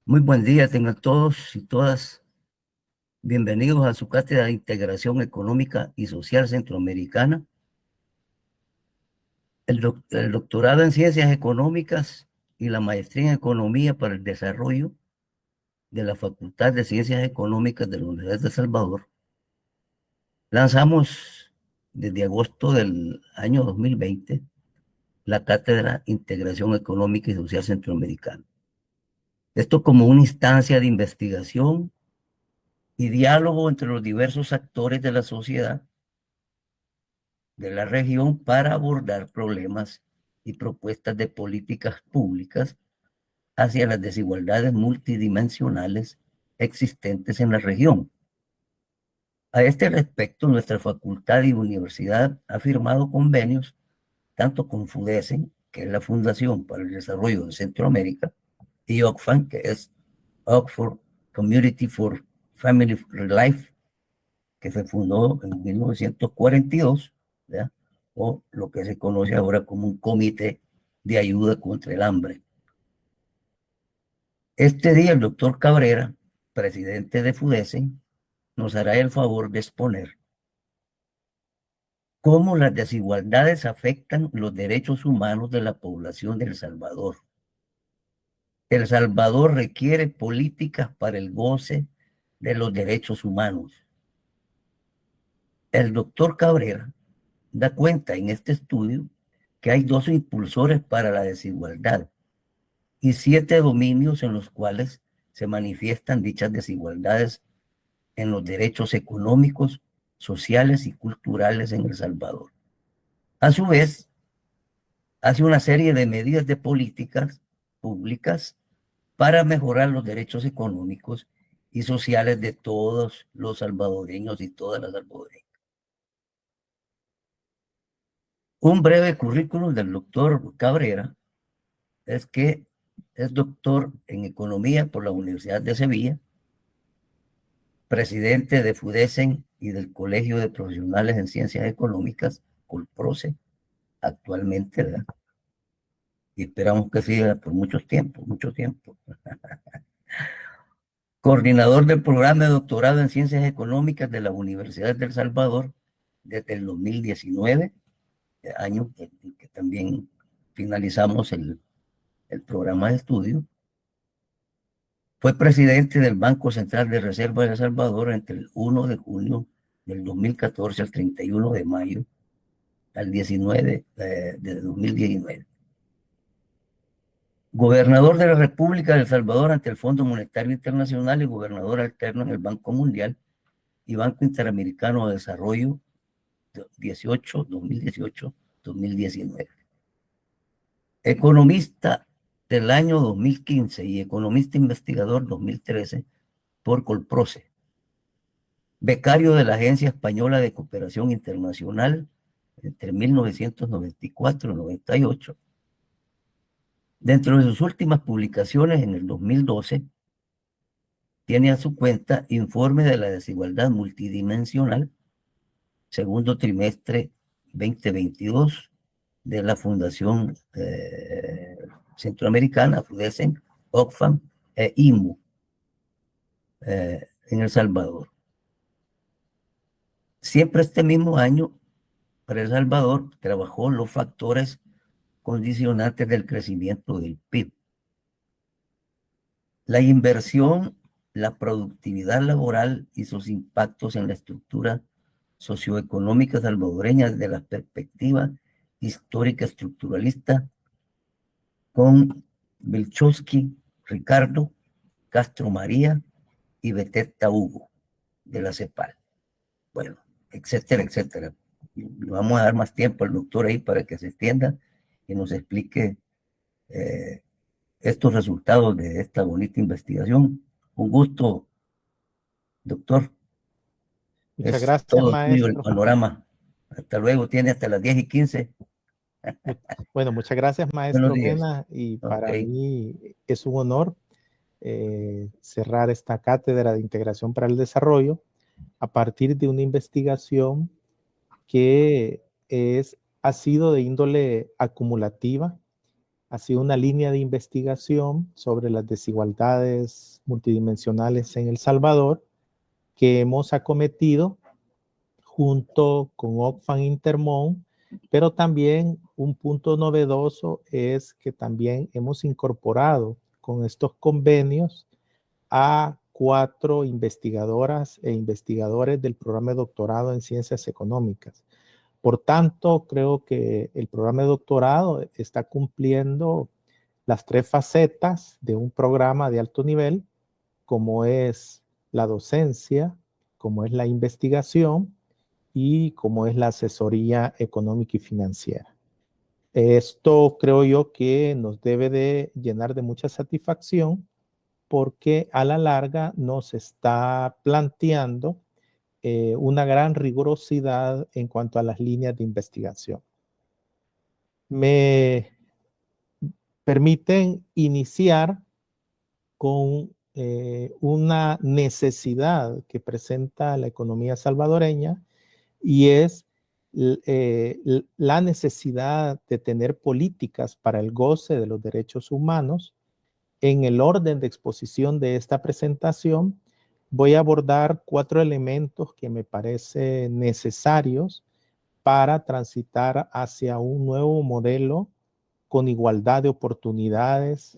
Muy buen día, tengan todos y todas bienvenidos a su cátedra de Integración Económica y Social Centroamericana. El doctorado en Ciencias Económicas y la maestría en Economía para el Desarrollo de la Facultad de Ciencias Económicas de la Universidad de El Salvador. Lanzamos desde agosto del año 2020 la cátedra Integración Económica y Social Centroamericana. Esto como una instancia de investigación y diálogo entre los diversos actores de la sociedad de la región para abordar problemas y propuestas de políticas públicas hacia las desigualdades multidimensionales existentes en la región. A este respecto, nuestra facultad y universidad ha firmado convenios tanto con FUDESEN, que es la Fundación para el Desarrollo de Centroamérica, y OCFAM, que es Oxford Community for Family Life, que se fundó en 1942, ¿ya? O lo que se conoce ahora como un comité de ayuda contra el hambre. Este día el doctor Cabrera, presidente de FUDESE, nos hará el favor de exponer cómo las desigualdades afectan los derechos humanos de la población de El Salvador. El Salvador requiere políticas para el goce de los derechos humanos. El doctor Cabrera da cuenta en este estudio que hay 2 impulsores para la desigualdad y 7 dominios en los cuales se manifiestan dichas desigualdades en los derechos económicos, sociales y culturales en El Salvador. A su vez, hace una serie de medidas de políticas públicas para mejorar los derechos económicos y sociales de todos los salvadoreños y todas las salvadoreñas. Un breve currículum del doctor Cabrera es que es doctor en Economía por la Universidad de Sevilla, presidente de FUDESEN y del Colegio de Profesionales en Ciencias Económicas, COLPROCE, actualmente, ¿verdad? Y esperamos que siga por mucho tiempo, mucho tiempo. Coordinador del programa de doctorado en Ciencias Económicas de la Universidad de El Salvador desde el 2019, año que también finalizamos el programa de estudio. Fue presidente del Banco Central de Reserva de El Salvador entre el 1 de junio del 2014 al 31 de mayo al 19 de 2019. Gobernador de la República de El Salvador ante el Fondo Monetario Internacional y gobernador alterno en el Banco Mundial y Banco Interamericano de Desarrollo 2018-2019. Economista del año 2015 y economista investigador 2013 por Colproce. Becario de la Agencia Española de Cooperación Internacional entre 1994 y 98. Dentro de sus últimas publicaciones en el 2012, tiene a su cuenta Informe de la Desigualdad Multidimensional, segundo trimestre 2022, de la Fundación Centroamericana, FUDESEN, OCFAM e IMU, en El Salvador. Siempre este mismo año, para El Salvador, trabajó los factores condicionantes del crecimiento del PIB. La inversión, la productividad laboral y sus impactos en la estructura socioeconómica salvadoreña desde la perspectiva histórica estructuralista, con Belchowski, Ricardo, Castro María y Beteta Hugo de la CEPAL. Bueno, etcétera, etcétera. Le vamos a dar más tiempo al doctor ahí para que se extienda y nos explique estos resultados de esta bonita investigación. Un gusto, doctor. Muchas Es gracias, todo tuyo el maestro. panorama. Hasta luego, tiene hasta las 10:15. Bueno, muchas gracias, Buenos maestro días. Mena, y Ok. para mí es un honor cerrar esta cátedra de integración para el desarrollo a partir de una investigación que ha sido de índole acumulativa ha sido una línea de investigación sobre las desigualdades multidimensionales en El Salvador que hemos acometido junto con Oxfam Intermón, pero también un punto novedoso es que también hemos incorporado con estos convenios a 4 investigadoras e investigadores del programa de doctorado en ciencias económicas. Por tanto, creo que el programa de doctorado está cumpliendo las 3 facetas de un programa de alto nivel, como es la docencia, como es la investigación y como es la asesoría económica y financiera. Esto creo yo que nos debe de llenar de mucha satisfacción porque a la larga nos está planteando una gran rigurosidad en cuanto a las líneas de investigación. Me permiten iniciar con una necesidad que presenta la economía salvadoreña y es la necesidad de tener políticas para el goce de los derechos humanos. En el orden de exposición de esta presentación, voy a abordar 4 elementos que me parecen necesarios para transitar hacia un nuevo modelo con igualdad de oportunidades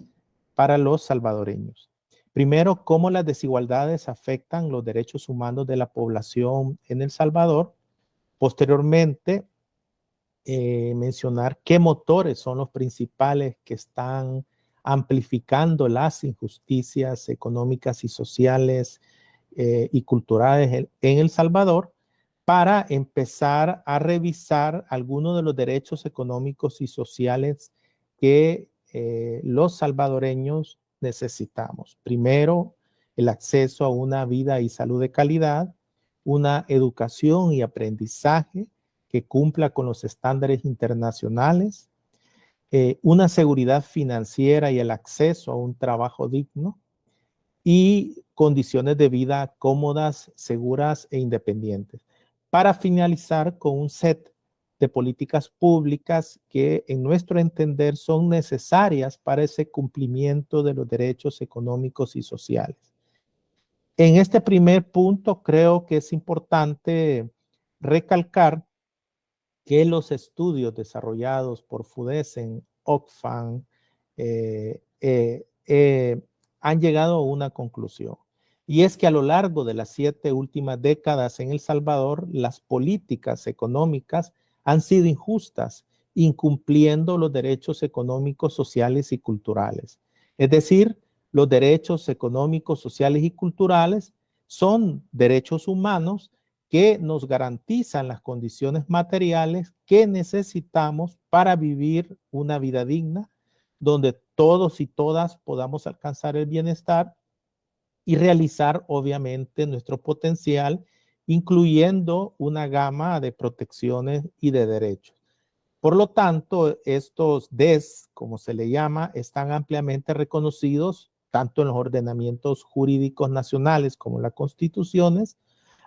para los salvadoreños. Primero, cómo las desigualdades afectan los derechos humanos de la población en El Salvador. Posteriormente, mencionar qué motores son los principales que están amplificando las injusticias económicas y sociales y culturales en El Salvador, para empezar a revisar algunos de los derechos económicos y sociales que los salvadoreños necesitamos. Primero, el acceso a una vida y salud de calidad, una educación y aprendizaje que cumpla con los estándares internacionales, una seguridad financiera y el acceso a un trabajo digno y condiciones de vida cómodas, seguras e independientes. Para finalizar con un set de políticas públicas que en nuestro entender son necesarias para ese cumplimiento de los derechos económicos y sociales. En este primer punto creo que es importante recalcar que los estudios desarrollados por FUDESEN, Oxfam, han llegado a una conclusión. Y es que a lo largo de las 7 últimas décadas en El Salvador, las políticas económicas han sido injustas, incumpliendo los derechos económicos, sociales y culturales. Es decir, los derechos económicos, sociales y culturales son derechos humanos que nos garantizan las condiciones materiales que necesitamos para vivir una vida digna, donde todos y todas podamos alcanzar el bienestar y realizar obviamente nuestro potencial, incluyendo una gama de protecciones y de derechos. Por lo tanto, estos DES, como se le llama, están ampliamente reconocidos tanto en los ordenamientos jurídicos nacionales como en las constituciones,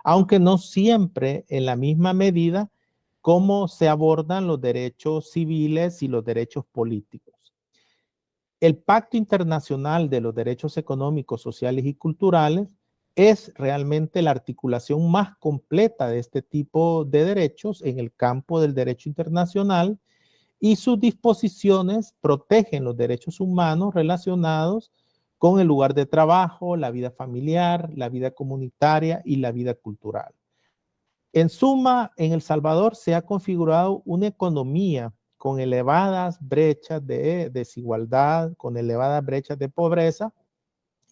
aunque no siempre en la misma medida como se abordan los derechos civiles y los derechos políticos. El Pacto Internacional de los Derechos Económicos, Sociales y Culturales es realmente la articulación más completa de este tipo de derechos en el campo del derecho internacional, y sus disposiciones protegen los derechos humanos relacionados con el lugar de trabajo, la vida familiar, la vida comunitaria y la vida cultural. En suma, en El Salvador se ha configurado una economía con elevadas brechas de desigualdad, con elevadas brechas de pobreza,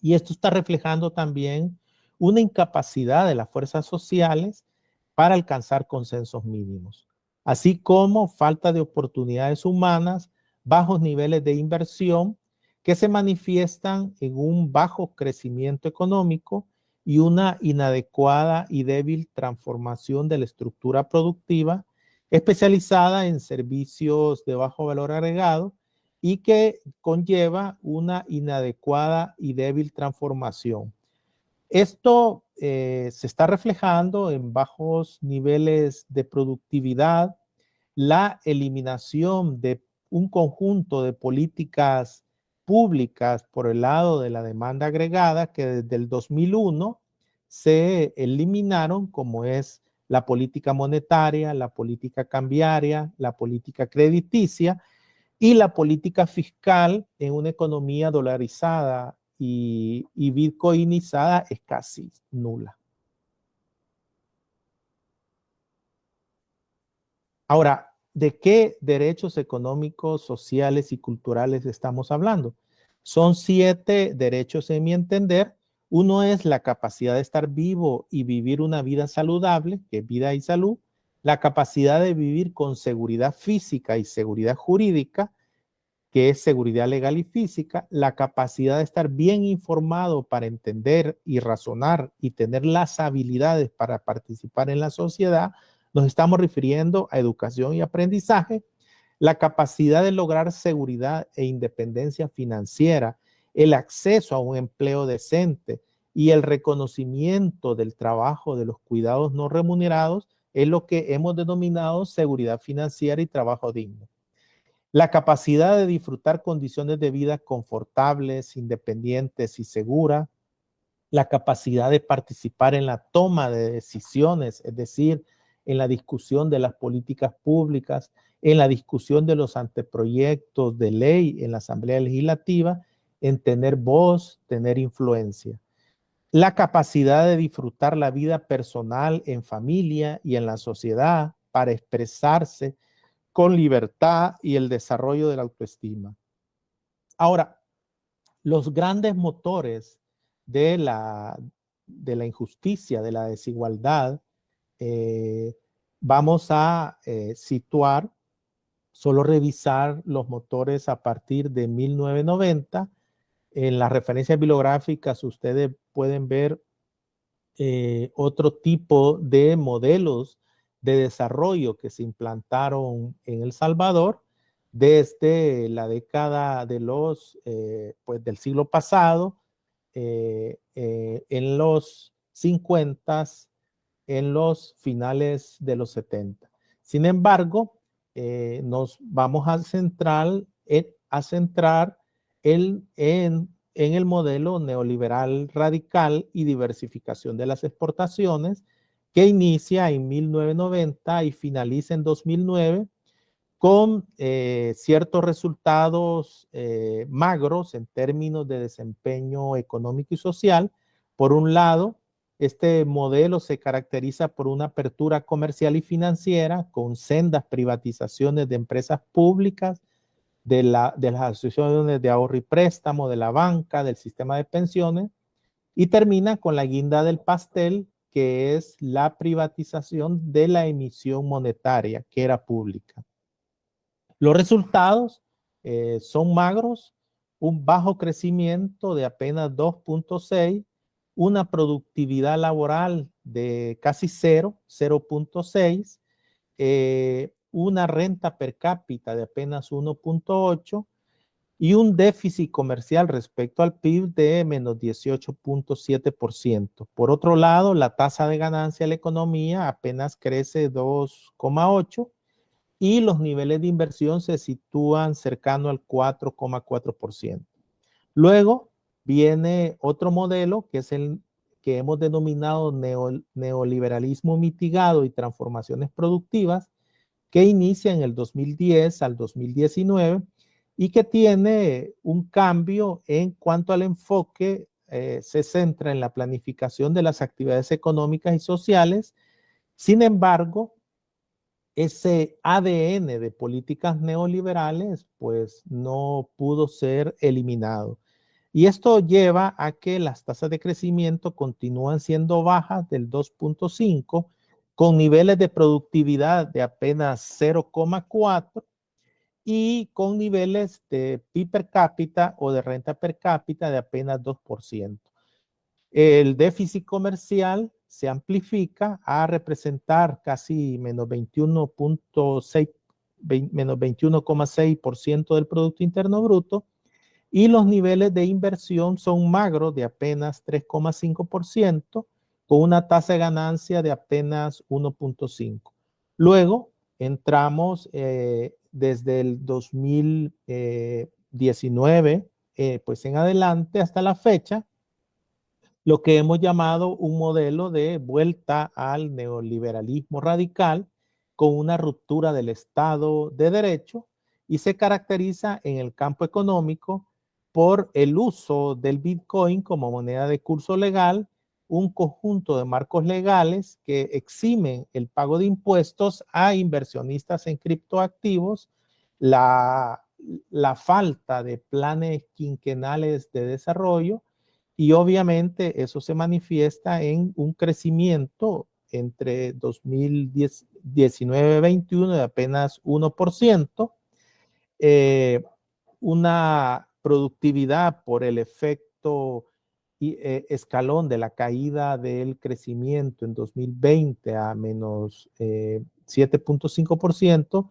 y esto está reflejando también una incapacidad de las fuerzas sociales para alcanzar consensos mínimos, así como falta de oportunidades humanas, bajos niveles de inversión que se manifiestan en un bajo crecimiento económico y una inadecuada y débil transformación de la estructura productiva, especializada en servicios de bajo valor agregado y que conlleva una inadecuada y débil transformación. Esto se está reflejando en bajos niveles de productividad, la eliminación de un conjunto de políticas públicas por el lado de la demanda agregada que desde el 2001 se eliminaron, como es la política monetaria, la política cambiaria, la política crediticia y la política fiscal en una economía dolarizada y bitcoinizada es casi nula. Ahora, ¿de qué derechos económicos, sociales y culturales estamos hablando? Son 7 derechos en mi entender. Uno es la capacidad de estar vivo y vivir una vida saludable, que es vida y salud, la capacidad de vivir con seguridad física y seguridad jurídica, que es seguridad legal y física, la capacidad de estar bien informado para entender y razonar y tener las habilidades para participar en la sociedad. Nos estamos refiriendo a educación y aprendizaje, la capacidad de lograr seguridad e independencia financiera, el acceso a un empleo decente y el reconocimiento del trabajo de los cuidados no remunerados es lo que hemos denominado seguridad financiera y trabajo digno. La capacidad de disfrutar condiciones de vida confortables, independientes y seguras, la capacidad de participar en la toma de decisiones, es decir, en la discusión de las políticas públicas, en la discusión de los anteproyectos de ley en la Asamblea Legislativa, en tener voz, tener influencia. La capacidad de disfrutar la vida personal en familia y en la sociedad para expresarse con libertad y el desarrollo de la autoestima. Ahora, los grandes motores de la injusticia, de la desigualdad, vamos a situar, solo revisar los motores a partir de 1990. En las referencias bibliográficas ustedes pueden ver otro tipo de modelos de desarrollo que se implantaron en El Salvador desde la década de pues del siglo pasado, en los 50, en los finales de los 70. Sin embargo, nos vamos a centrar en el modelo neoliberal radical y diversificación de las exportaciones que inicia en 1990 y finaliza en 2009 con ciertos resultados magros en términos de desempeño económico y social. Por un lado, este modelo se caracteriza por una apertura comercial y financiera con sendas privatizaciones de empresas públicas, de las asociaciones de ahorro y préstamo, de la banca, del sistema de pensiones, y termina con la guinda del pastel, que es la privatización de la emisión monetaria, que era pública. Los resultados son magros, un bajo crecimiento de apenas 2.6, una productividad laboral de casi 0.6, una renta per cápita de apenas 1.8 y un déficit comercial respecto al PIB de menos 18.7%. Por otro lado, la tasa de ganancia de la economía apenas crece 2.8 y los niveles de inversión se sitúan cercano al 4.4%. Luego viene otro modelo que es el que hemos denominado neoliberalismo mitigado y transformaciones productivas, que inicia en el 2010 al 2019 y que tiene un cambio en cuanto al enfoque, se centra en la planificación de las actividades económicas y sociales. Sin embargo, ese ADN de políticas neoliberales pues no pudo ser eliminado. Y esto lleva a que las tasas de crecimiento continúan siendo bajas del 2.5, con niveles de productividad de apenas 0.4 y con niveles de PIB per cápita o de renta per cápita de apenas 2%. El déficit comercial se amplifica a representar casi menos 21,6% del Producto Interno Bruto, y los niveles de inversión son magros de apenas 3.5%, con una tasa de ganancia de apenas 1.5%. Luego entramos desde el 2019, pues en adelante hasta la fecha, lo que hemos llamado un modelo de vuelta al neoliberalismo radical con una ruptura del Estado de Derecho y se caracteriza en el campo económico por el uso del Bitcoin como moneda de curso legal, un conjunto de marcos legales que eximen el pago de impuestos a inversionistas en criptoactivos, la, la falta de planes quinquenales de desarrollo, y obviamente eso se manifiesta en un crecimiento entre 2019-21 de apenas 1%, una productividad por el efecto escalón de la caída del crecimiento en 2020 a menos 7.5%,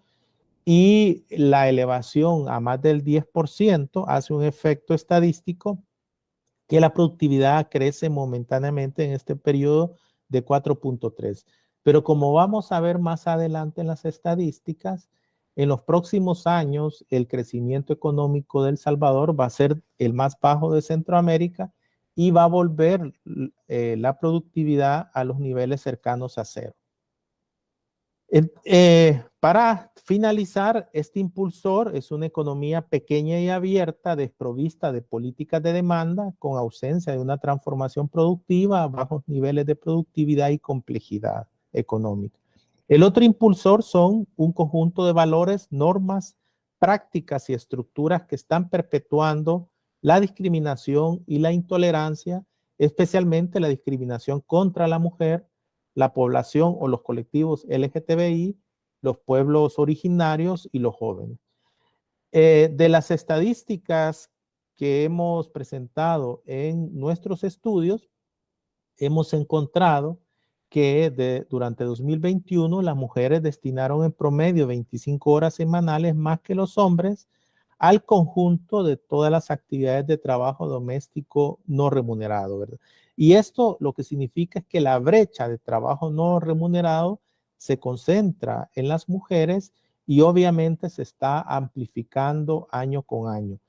y la elevación a más del 10% hace un efecto estadístico que la productividad crece momentáneamente en este periodo de 4.3. Pero como vamos a ver más adelante en las estadísticas, en los próximos años el crecimiento económico de El Salvador va a ser el más bajo de Centroamérica y va a volver la productividad a los niveles cercanos a cero. Para finalizar, este impulsor es una economía pequeña y abierta, desprovista de políticas de demanda, con ausencia de una transformación productiva, bajos niveles de productividad y complejidad económica. El otro impulsor son un conjunto de valores, normas, prácticas y estructuras que están perpetuando la discriminación y la intolerancia, especialmente la discriminación contra la mujer, la población o los colectivos LGTBI, los pueblos originarios y los jóvenes. De las estadísticas que hemos presentado en nuestros estudios, hemos encontrado que durante 2021 las mujeres destinaron en promedio 25 horas semanales más que los hombres al conjunto de todas las actividades de trabajo doméstico no remunerado, ¿verdad? Y esto lo que significa es que la brecha de trabajo no remunerado se concentra en las mujeres y obviamente se está amplificando año con año.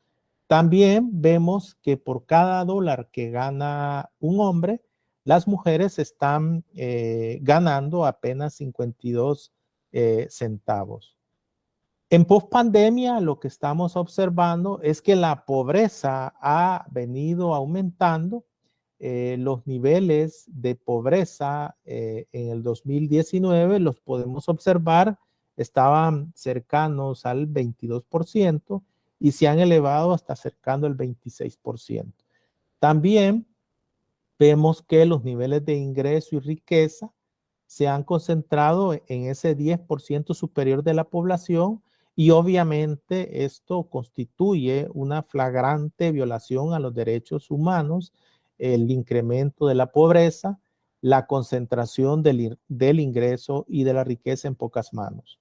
También vemos que por cada dólar que gana un hombre, las mujeres están ganando apenas 52 centavos. En pospandemia, lo que estamos observando es que la pobreza ha venido aumentando. Los niveles de pobreza en el 2019 los podemos observar, estaban cercanos al 22% y se han elevado hasta cercano al 26%. También vemos que los niveles de ingreso y riqueza se han concentrado en ese 10% superior de la población, y obviamente esto constituye una flagrante violación a los derechos humanos, el incremento de la pobreza, la concentración del ingreso y de la riqueza en pocas manos.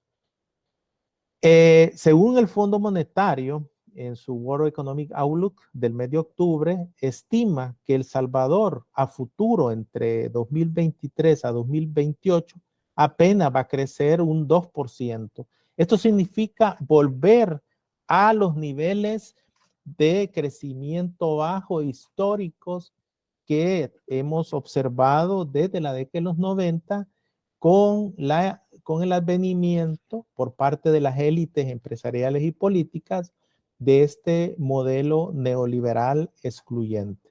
Según el Fondo Monetario, en su World Economic Outlook del mes de octubre, estima que El Salvador a futuro, entre 2023 a 2028, apenas va a crecer un 2%. Esto significa volver a los niveles de crecimiento bajo históricos que hemos observado desde la década de los 90 con el advenimiento por parte de las élites empresariales y políticas de este modelo neoliberal excluyente.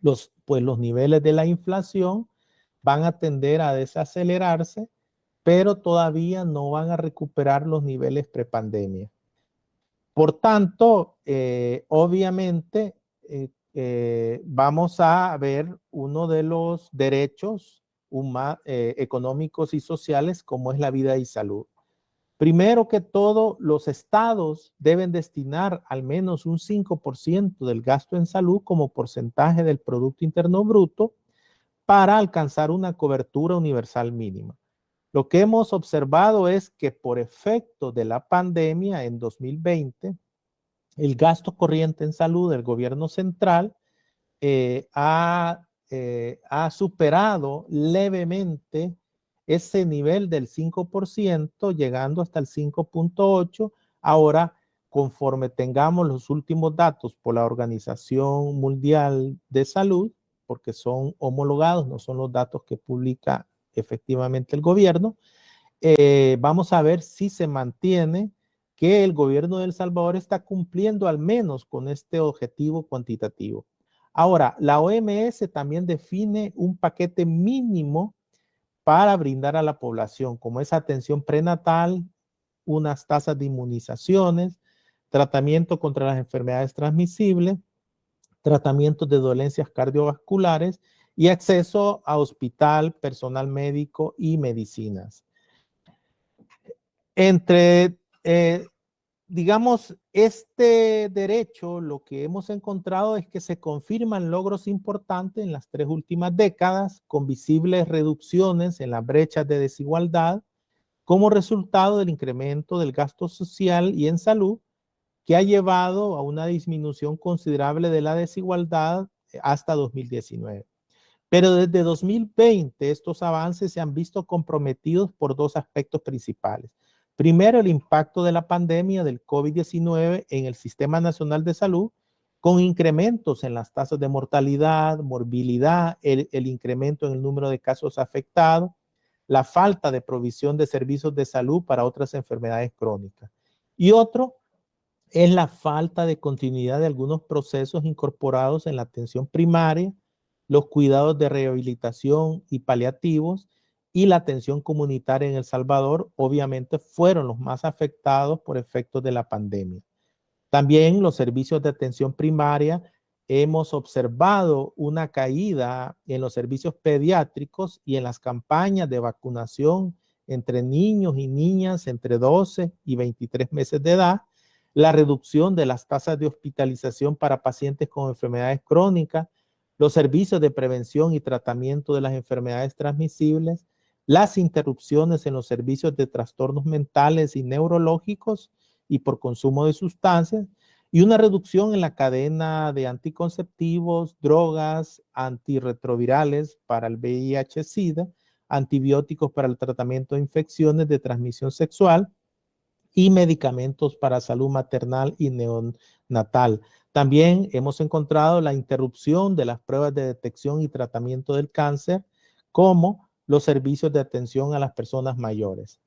Pues los niveles de la inflación van a tender a desacelerarse, pero todavía no van a recuperar los niveles prepandemia. Por tanto, obviamente, vamos a ver uno de los derechos económicos y sociales, como es la vida y salud. Primero que todo, los estados deben destinar al menos un 5% del gasto en salud como porcentaje del Producto Interno Bruto para alcanzar una cobertura universal mínima. Lo que hemos observado es que por efecto de la pandemia en 2020, el gasto corriente en salud del gobierno central ha superado levemente ese nivel del 5%, llegando hasta el 5.8%. Ahora, conforme tengamos los últimos datos por la Organización Mundial de Salud, porque son homologados, no son los datos que publica efectivamente el gobierno, vamos a ver si se mantiene que el gobierno de El Salvador está cumpliendo al menos con este objetivo cuantitativo. Ahora, la OMS también define un paquete mínimo para brindar a la población, como es atención prenatal, unas tasas de inmunizaciones, tratamiento contra las enfermedades transmisibles, tratamientos de dolencias cardiovasculares y acceso a hospital, personal médico y medicinas. Entre, digamos, este derecho, lo que hemos encontrado es que se confirman logros importantes en las 3 últimas décadas, con visibles reducciones en las brechas de desigualdad, como resultado del incremento del gasto social y en salud, que ha llevado a una disminución considerable de la desigualdad hasta 2019. Pero desde 2020 estos avances se han visto comprometidos por 2 aspectos principales. Primero, el impacto de la pandemia del COVID-19 en el Sistema Nacional de Salud, con incrementos en las tasas de mortalidad, morbilidad, el incremento en el número de casos afectados, la falta de provisión de servicios de salud para otras enfermedades crónicas. Y otro es la falta de continuidad de algunos procesos incorporados en la atención primaria, los cuidados de rehabilitación y paliativos y la atención comunitaria en El Salvador, obviamente fueron los más afectados por efectos de la pandemia. También los servicios de atención primaria, hemos observado una caída en los servicios pediátricos y en las campañas de vacunación entre niños y niñas entre 12 y 23 meses de edad, la reducción de las tasas de hospitalización para pacientes con enfermedades crónicas, los servicios de prevención y tratamiento de las enfermedades transmisibles, las interrupciones en los servicios de trastornos mentales y neurológicos y por consumo de sustancias, y una reducción en la cadena de anticonceptivos, drogas, antirretrovirales para el VIH-Sida, antibióticos para el tratamiento de infecciones de transmisión sexual y medicamentos para salud maternal y neonatal. También hemos encontrado la interrupción de las pruebas de detección y tratamiento del cáncer, como los servicios de atención a las personas mayores.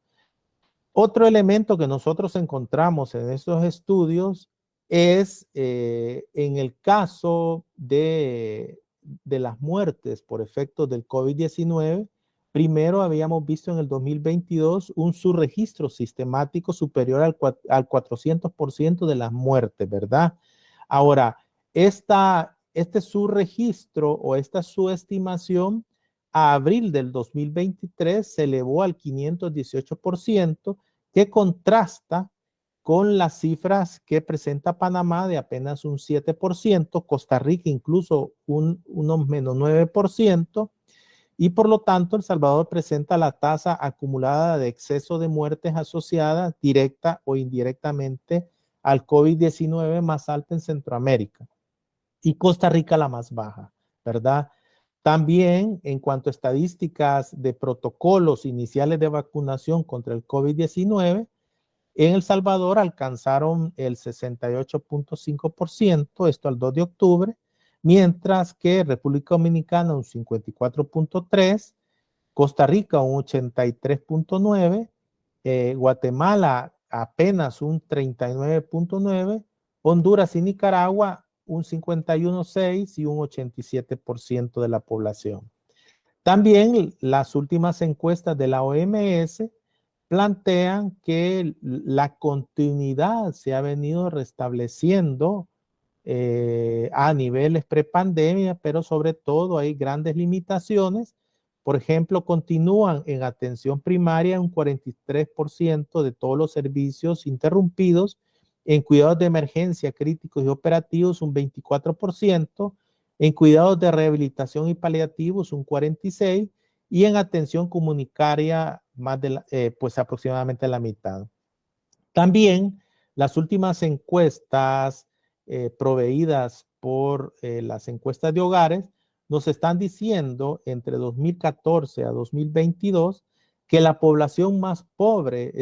Otro elemento que nosotros encontramos en estos estudios es en el caso de las muertes por efectos del COVID-19. Primero habíamos visto en el 2022 un subregistro sistemático superior al 400% de las muertes, ¿verdad? Ahora, este subregistro o esta subestimación a abril del 2023 se elevó al 518%, que contrasta con las cifras que presenta Panamá de apenas un 7%, Costa Rica incluso unos menos 9%, y por lo tanto El Salvador presenta la tasa acumulada de exceso de muertes asociadas directa o indirectamente al COVID-19 más alta en Centroamérica, y Costa Rica la más baja, ¿verdad? También en cuanto a estadísticas de protocolos iniciales de vacunación contra el COVID-19, en El Salvador alcanzaron el 68.5%, esto al 2 de octubre, mientras que República Dominicana un 54.3%, Costa Rica un 83.9%, Guatemala apenas un 39.9%, Honduras y Nicaragua un 51.6% y un 87% de la población. También las últimas encuestas de la OMS plantean que la continuidad se ha venido restableciendo a niveles prepandemia, pero sobre todo hay grandes limitaciones. Por ejemplo, continúan en atención primaria un 43% de todos los servicios interrumpidos, en cuidados de emergencia críticos y operativos un 24%, en cuidados de rehabilitación y paliativos un 46%, y en atención comunitaria más de pues aproximadamente la mitad. También las últimas encuestas proveídas por las encuestas de hogares nos están diciendo entre 2014 a 2022 que la población más pobre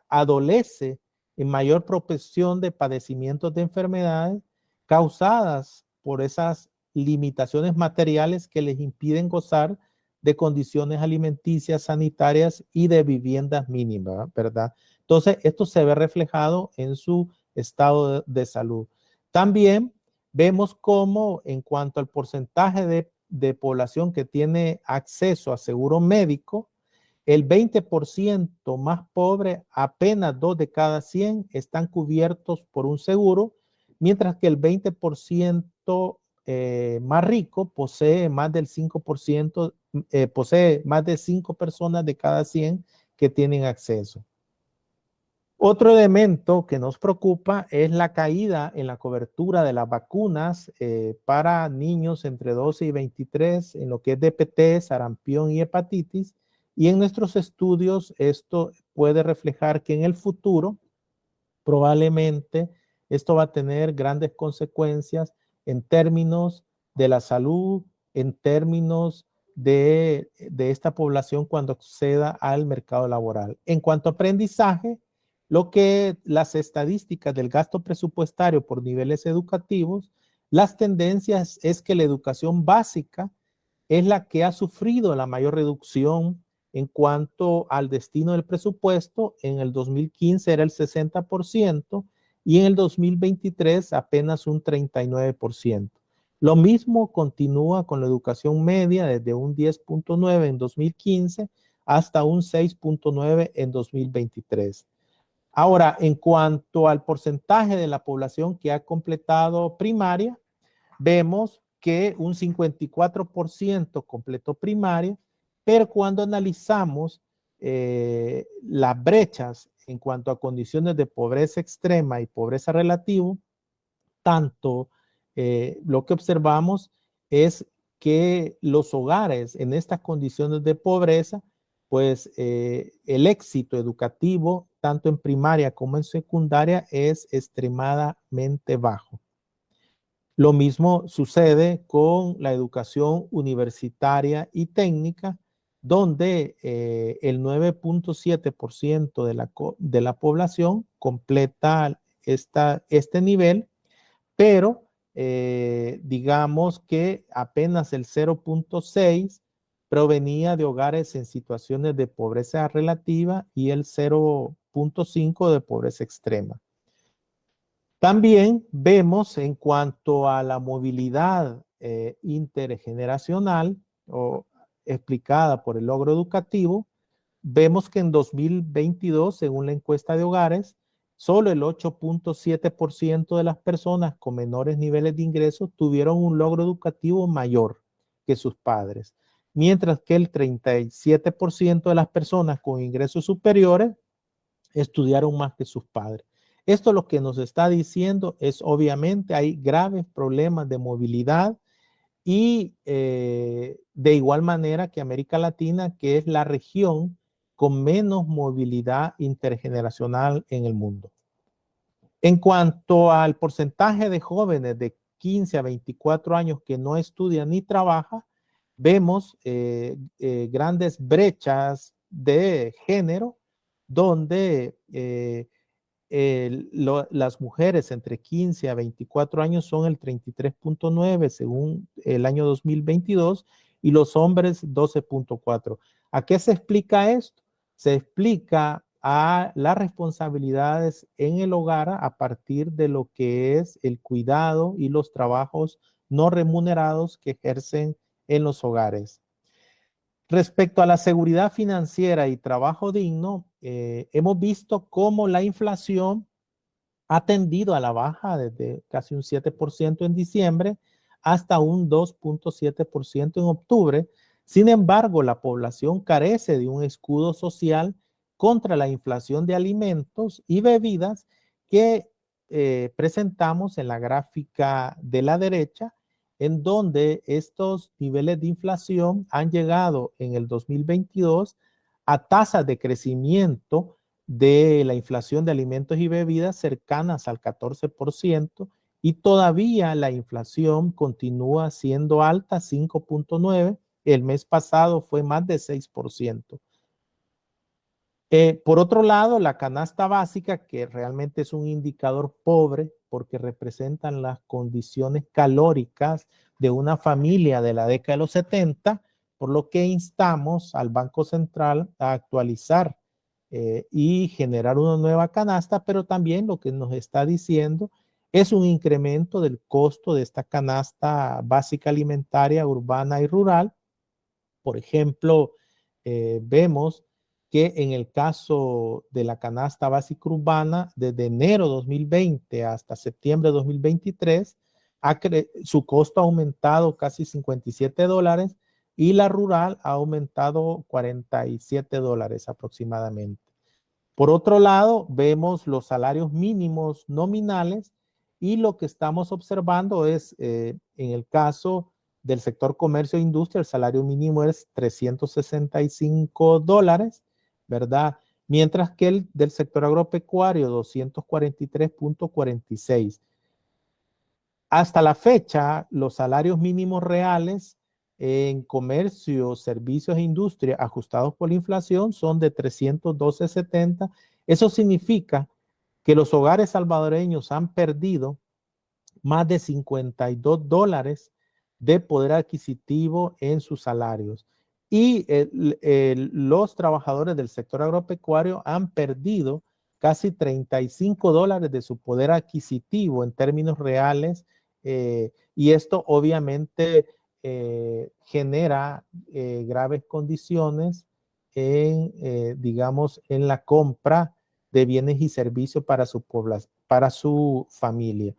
adolece en mayor propensión de padecimientos de enfermedades causadas por esas limitaciones materiales que les impiden gozar de condiciones alimenticias, sanitarias y de viviendas mínimas, ¿verdad? Entonces, esto se ve reflejado en su estado de salud. También vemos cómo en cuanto al porcentaje de población que tiene acceso a seguro médico, el 20% más pobre, apenas 2 de cada 100 están cubiertos por un seguro, mientras que el 20% más rico posee más del 5%, posee más de 5 personas de cada 100 que tienen acceso. Otro elemento que nos preocupa es la caída en la cobertura de las vacunas para niños entre 12 y 23 en lo que es DPT, sarampión y hepatitis. Y en nuestros estudios esto puede reflejar que en el futuro probablemente esto va a tener grandes consecuencias en términos de la salud, en términos de esta población cuando acceda al mercado laboral. En cuanto a aprendizaje, lo que las estadísticas del gasto presupuestario por niveles educativos, las tendencias es que la educación básica es la que ha sufrido la mayor reducción en cuanto al destino del presupuesto. En el 2015 era el 60% y en el 2023 apenas un 39%. Lo mismo continúa con la educación media desde un 10.9 en 2015 hasta un 6.9 en 2023. Ahora, en cuanto al porcentaje de la población que ha completado primaria, vemos que un 54% completó primaria, pero cuando analizamos las brechas en cuanto a condiciones de pobreza extrema y pobreza relativa, tanto lo que observamos es que los hogares en estas condiciones de pobreza, pues el éxito educativo, tanto en primaria como en secundaria, es extremadamente bajo. Lo mismo sucede con la educación universitaria y técnica, donde el 9.7% de la población completa este nivel, pero digamos que apenas el 0.6 provenía de hogares en situaciones de pobreza relativa y el 0.5 de pobreza extrema. También vemos en cuanto a la movilidad intergeneracional o explicada por el logro educativo, vemos que en 2022, según la encuesta de hogares, solo el 8.7% de las personas con menores niveles de ingresos tuvieron un logro educativo mayor que sus padres, mientras que el 37% de las personas con ingresos superiores estudiaron más que sus padres. Esto lo que nos está diciendo es obviamente hay graves problemas de movilidad y de igual manera que América Latina, que es la región con menos movilidad intergeneracional en el mundo. En cuanto al porcentaje de jóvenes de 15 a 24 años que no estudian ni trabajan, vemos grandes brechas de género donde las mujeres entre 15 a 24 años son el 33.9 según el año 2022 y los hombres 12.4. ¿A qué se explica esto? Se explica a las responsabilidades en el hogar a partir de lo que es el cuidado y los trabajos no remunerados que ejercen en los hogares. Respecto a la seguridad financiera y trabajo digno, hemos visto cómo la inflación ha tendido a la baja desde casi un 7% en diciembre hasta un 2.7% en octubre. Sin embargo, la población carece de un escudo social contra la inflación de alimentos y bebidas que presentamos en la gráfica de la derecha, en donde estos niveles de inflación han llegado en el 2022 a tasas de crecimiento de la inflación de alimentos y bebidas cercanas al 14% y todavía la inflación continúa siendo alta, 5.9%. El mes pasado fue más de 6%. Por otro lado, la canasta básica, que realmente es un indicador pobre porque representan las condiciones calóricas de una familia de la década de los 70, por lo que instamos al Banco Central a actualizar y generar una nueva canasta, pero también lo que nos está diciendo es un incremento del costo de esta canasta básica alimentaria urbana y rural. Por ejemplo, vemos que en el caso de la canasta básica urbana, desde enero 2020 hasta septiembre 2023, su costo ha aumentado casi $57 y la rural ha aumentado $47 aproximadamente. Por otro lado, vemos los salarios mínimos nominales y lo que estamos observando es, en el caso del sector comercio e industria, el salario mínimo es $365, ¿verdad? Mientras que el del sector agropecuario, 243.46. Hasta la fecha, los salarios mínimos reales en comercio, servicios e industria ajustados por la inflación son de 312.70. Eso significa que los hogares salvadoreños han perdido más de $52 de poder adquisitivo en sus salarios. Y los trabajadores del sector agropecuario han perdido casi $35 de su poder adquisitivo en términos reales, y esto obviamente genera graves condiciones digamos, en la compra de bienes y servicios para su población, para su familia.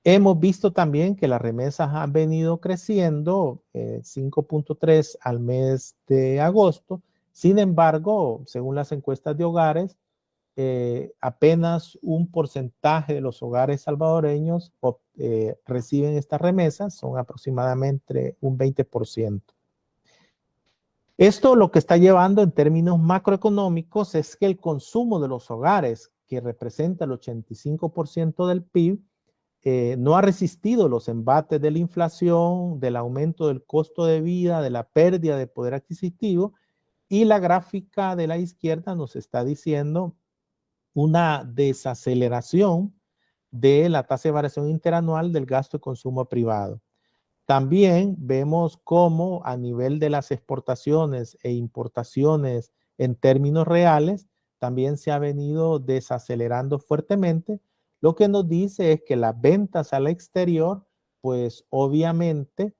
Hemos visto también que las remesas han venido creciendo 5.3 al mes de agosto. Sin embargo, según las encuestas de hogares, apenas un porcentaje de los hogares salvadoreños reciben estas remesas, son aproximadamente un 20%. Esto lo que está llevando en términos macroeconómicos es que el consumo de los hogares, que representa el 85% del PIB, no ha resistido los embates de la inflación, del aumento del costo de vida, de la pérdida de poder adquisitivo, y la gráfica de la izquierda nos está diciendo una desaceleración de la tasa de variación interanual del gasto de consumo privado. También vemos cómo a nivel de las exportaciones e importaciones en términos reales, también se ha venido desacelerando fuertemente, lo que nos dice es que las ventas al exterior, pues obviamente,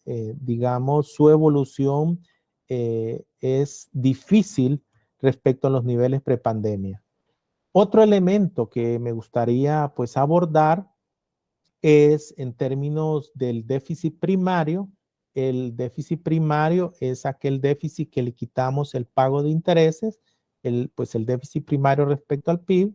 digamos, su evolución es difícil respecto a los niveles prepandemia. Otro elemento que me gustaría pues abordar es en términos del déficit primario. El déficit primario es aquel déficit que le quitamos el pago de intereses, pues el déficit primario respecto al PIB.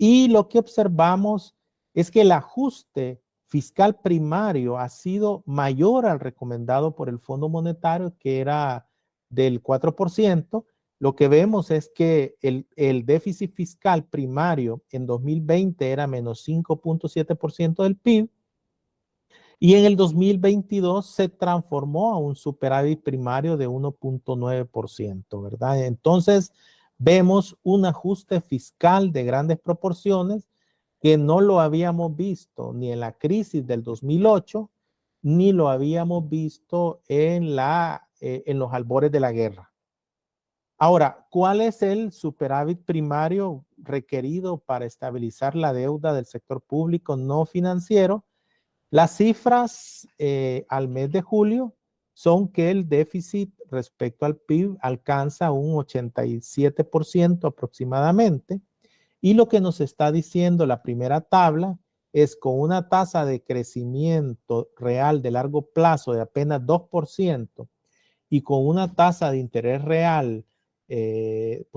Y lo que observamos es que el ajuste fiscal primario ha sido mayor al recomendado por el Fondo Monetario, que era del 4%. Lo que vemos es que el déficit fiscal primario en 2020 era menos 5.7% del PIB y en el 2022 se transformó a un superávit primario de 1.9%, ¿verdad? Entonces vemos un ajuste fiscal de grandes proporciones que no lo habíamos visto ni en la crisis del 2008, ni lo habíamos visto en los albores de la guerra. Ahora, ¿cuál es el superávit primario requerido para estabilizar la deuda del sector público no financiero? Las cifras al mes de julio son que el déficit respecto al PIB alcanza un 87% aproximadamente, y lo que nos está diciendo la primera tabla es con una tasa de crecimiento real de largo plazo de apenas 2% y con una tasa de interés real del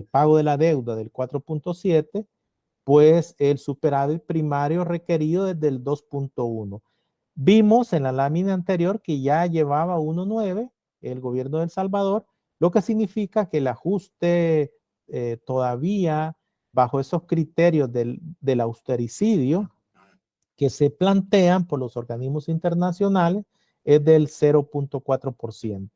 pago de la deuda del 4.7, pues el superávit primario requerido es del 2.1. Vimos en la lámina anterior que ya llevaba 1.9 el gobierno de El Salvador, lo que significa que el ajuste todavía bajo esos criterios del austericidio que se plantean por los organismos internacionales es del 0.4%.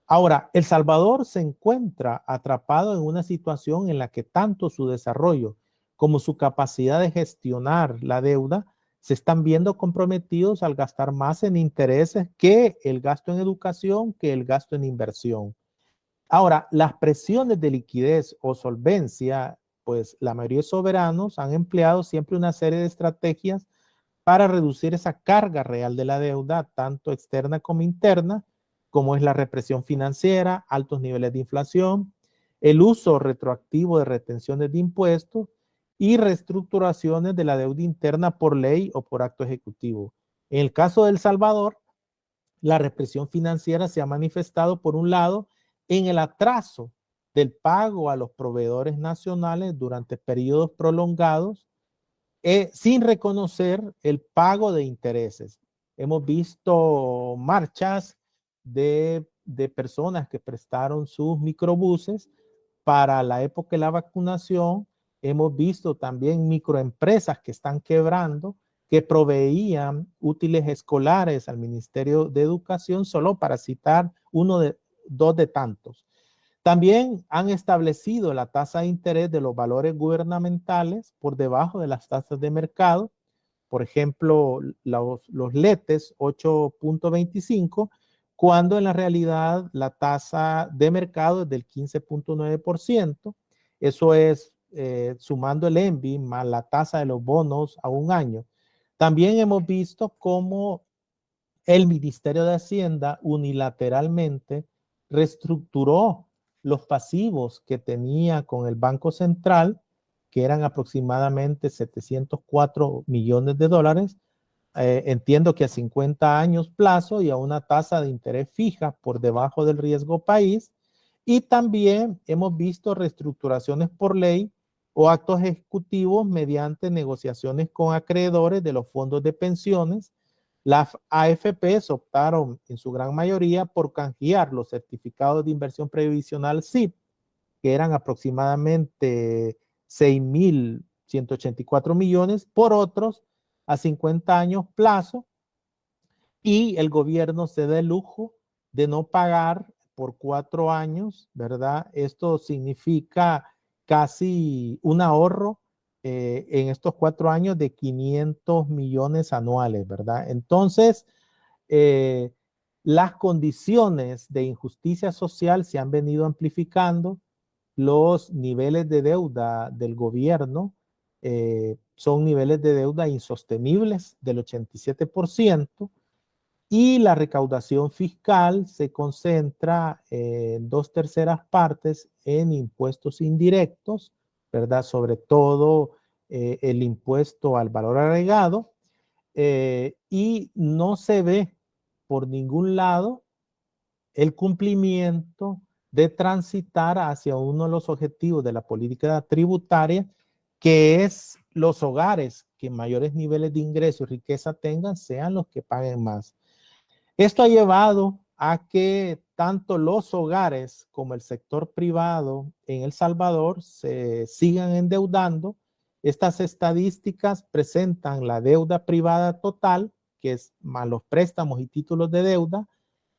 Ahora, El Salvador se encuentra atrapado en una situación en la que tanto su desarrollo como su capacidad de gestionar la deuda se están viendo comprometidos al gastar más en intereses que el gasto en educación, que el gasto en inversión. Ahora, las presiones de liquidez o solvencia, pues la mayoría de soberanos han empleado siempre una serie de estrategias para reducir esa carga real de la deuda, tanto externa como interna, como es la represión financiera, altos niveles de inflación, el uso retroactivo de retenciones de impuestos y reestructuraciones de la deuda interna por ley o por acto ejecutivo. En el caso de El Salvador, la represión financiera se ha manifestado, por un lado, en el atraso del pago a los proveedores nacionales durante periodos prolongados, sin reconocer el pago de intereses. Hemos visto marchas de personas que prestaron sus microbuses para la época de la vacunación. Hemos visto también microempresas que están quebrando, que proveían útiles escolares al Ministerio de Educación, solo para citar dos de tantos. También han establecido la tasa de interés de los valores gubernamentales por debajo de las tasas de mercado. Por ejemplo, los letes 8.25, cuando en la realidad la tasa de mercado es del 15.9%. Eso es sumando el ENVI más la tasa de los bonos a un año. También hemos visto cómo el Ministerio de Hacienda unilateralmente reestructuró los pasivos que tenía con el Banco Central, que eran aproximadamente 704 millones de dólares. Entiendo que a 50 años plazo y a una tasa de interés fija por debajo del riesgo país. Y también hemos visto reestructuraciones por ley o actos ejecutivos mediante negociaciones con acreedores de los fondos de pensiones. Las AFPs optaron en su gran mayoría por canjear los certificados de inversión previsional SIP, que eran aproximadamente 6.184 millones, por otros a 50 años plazo, y el gobierno se da el lujo de no pagar por 4 años, ¿verdad? Esto significa casi un ahorro en estos 4 años de 500 millones anuales, ¿verdad? Entonces, eh, las condiciones de injusticia social se han venido amplificando, los niveles de deuda del gobierno son niveles de deuda insostenibles del 87%, y la recaudación fiscal se concentra en 2/3 en impuestos indirectos, ¿verdad? Sobre todo el impuesto al valor agregado, y no se ve por ningún lado el cumplimiento de transitar hacia uno de los objetivos de la política tributaria, que es los hogares que mayores niveles de ingreso y riqueza tengan, sean los que paguen más. Esto ha llevado a que tanto los hogares como el sector privado en El Salvador se sigan endeudando. Estas estadísticas presentan la deuda privada total, que es más los préstamos y títulos de deuda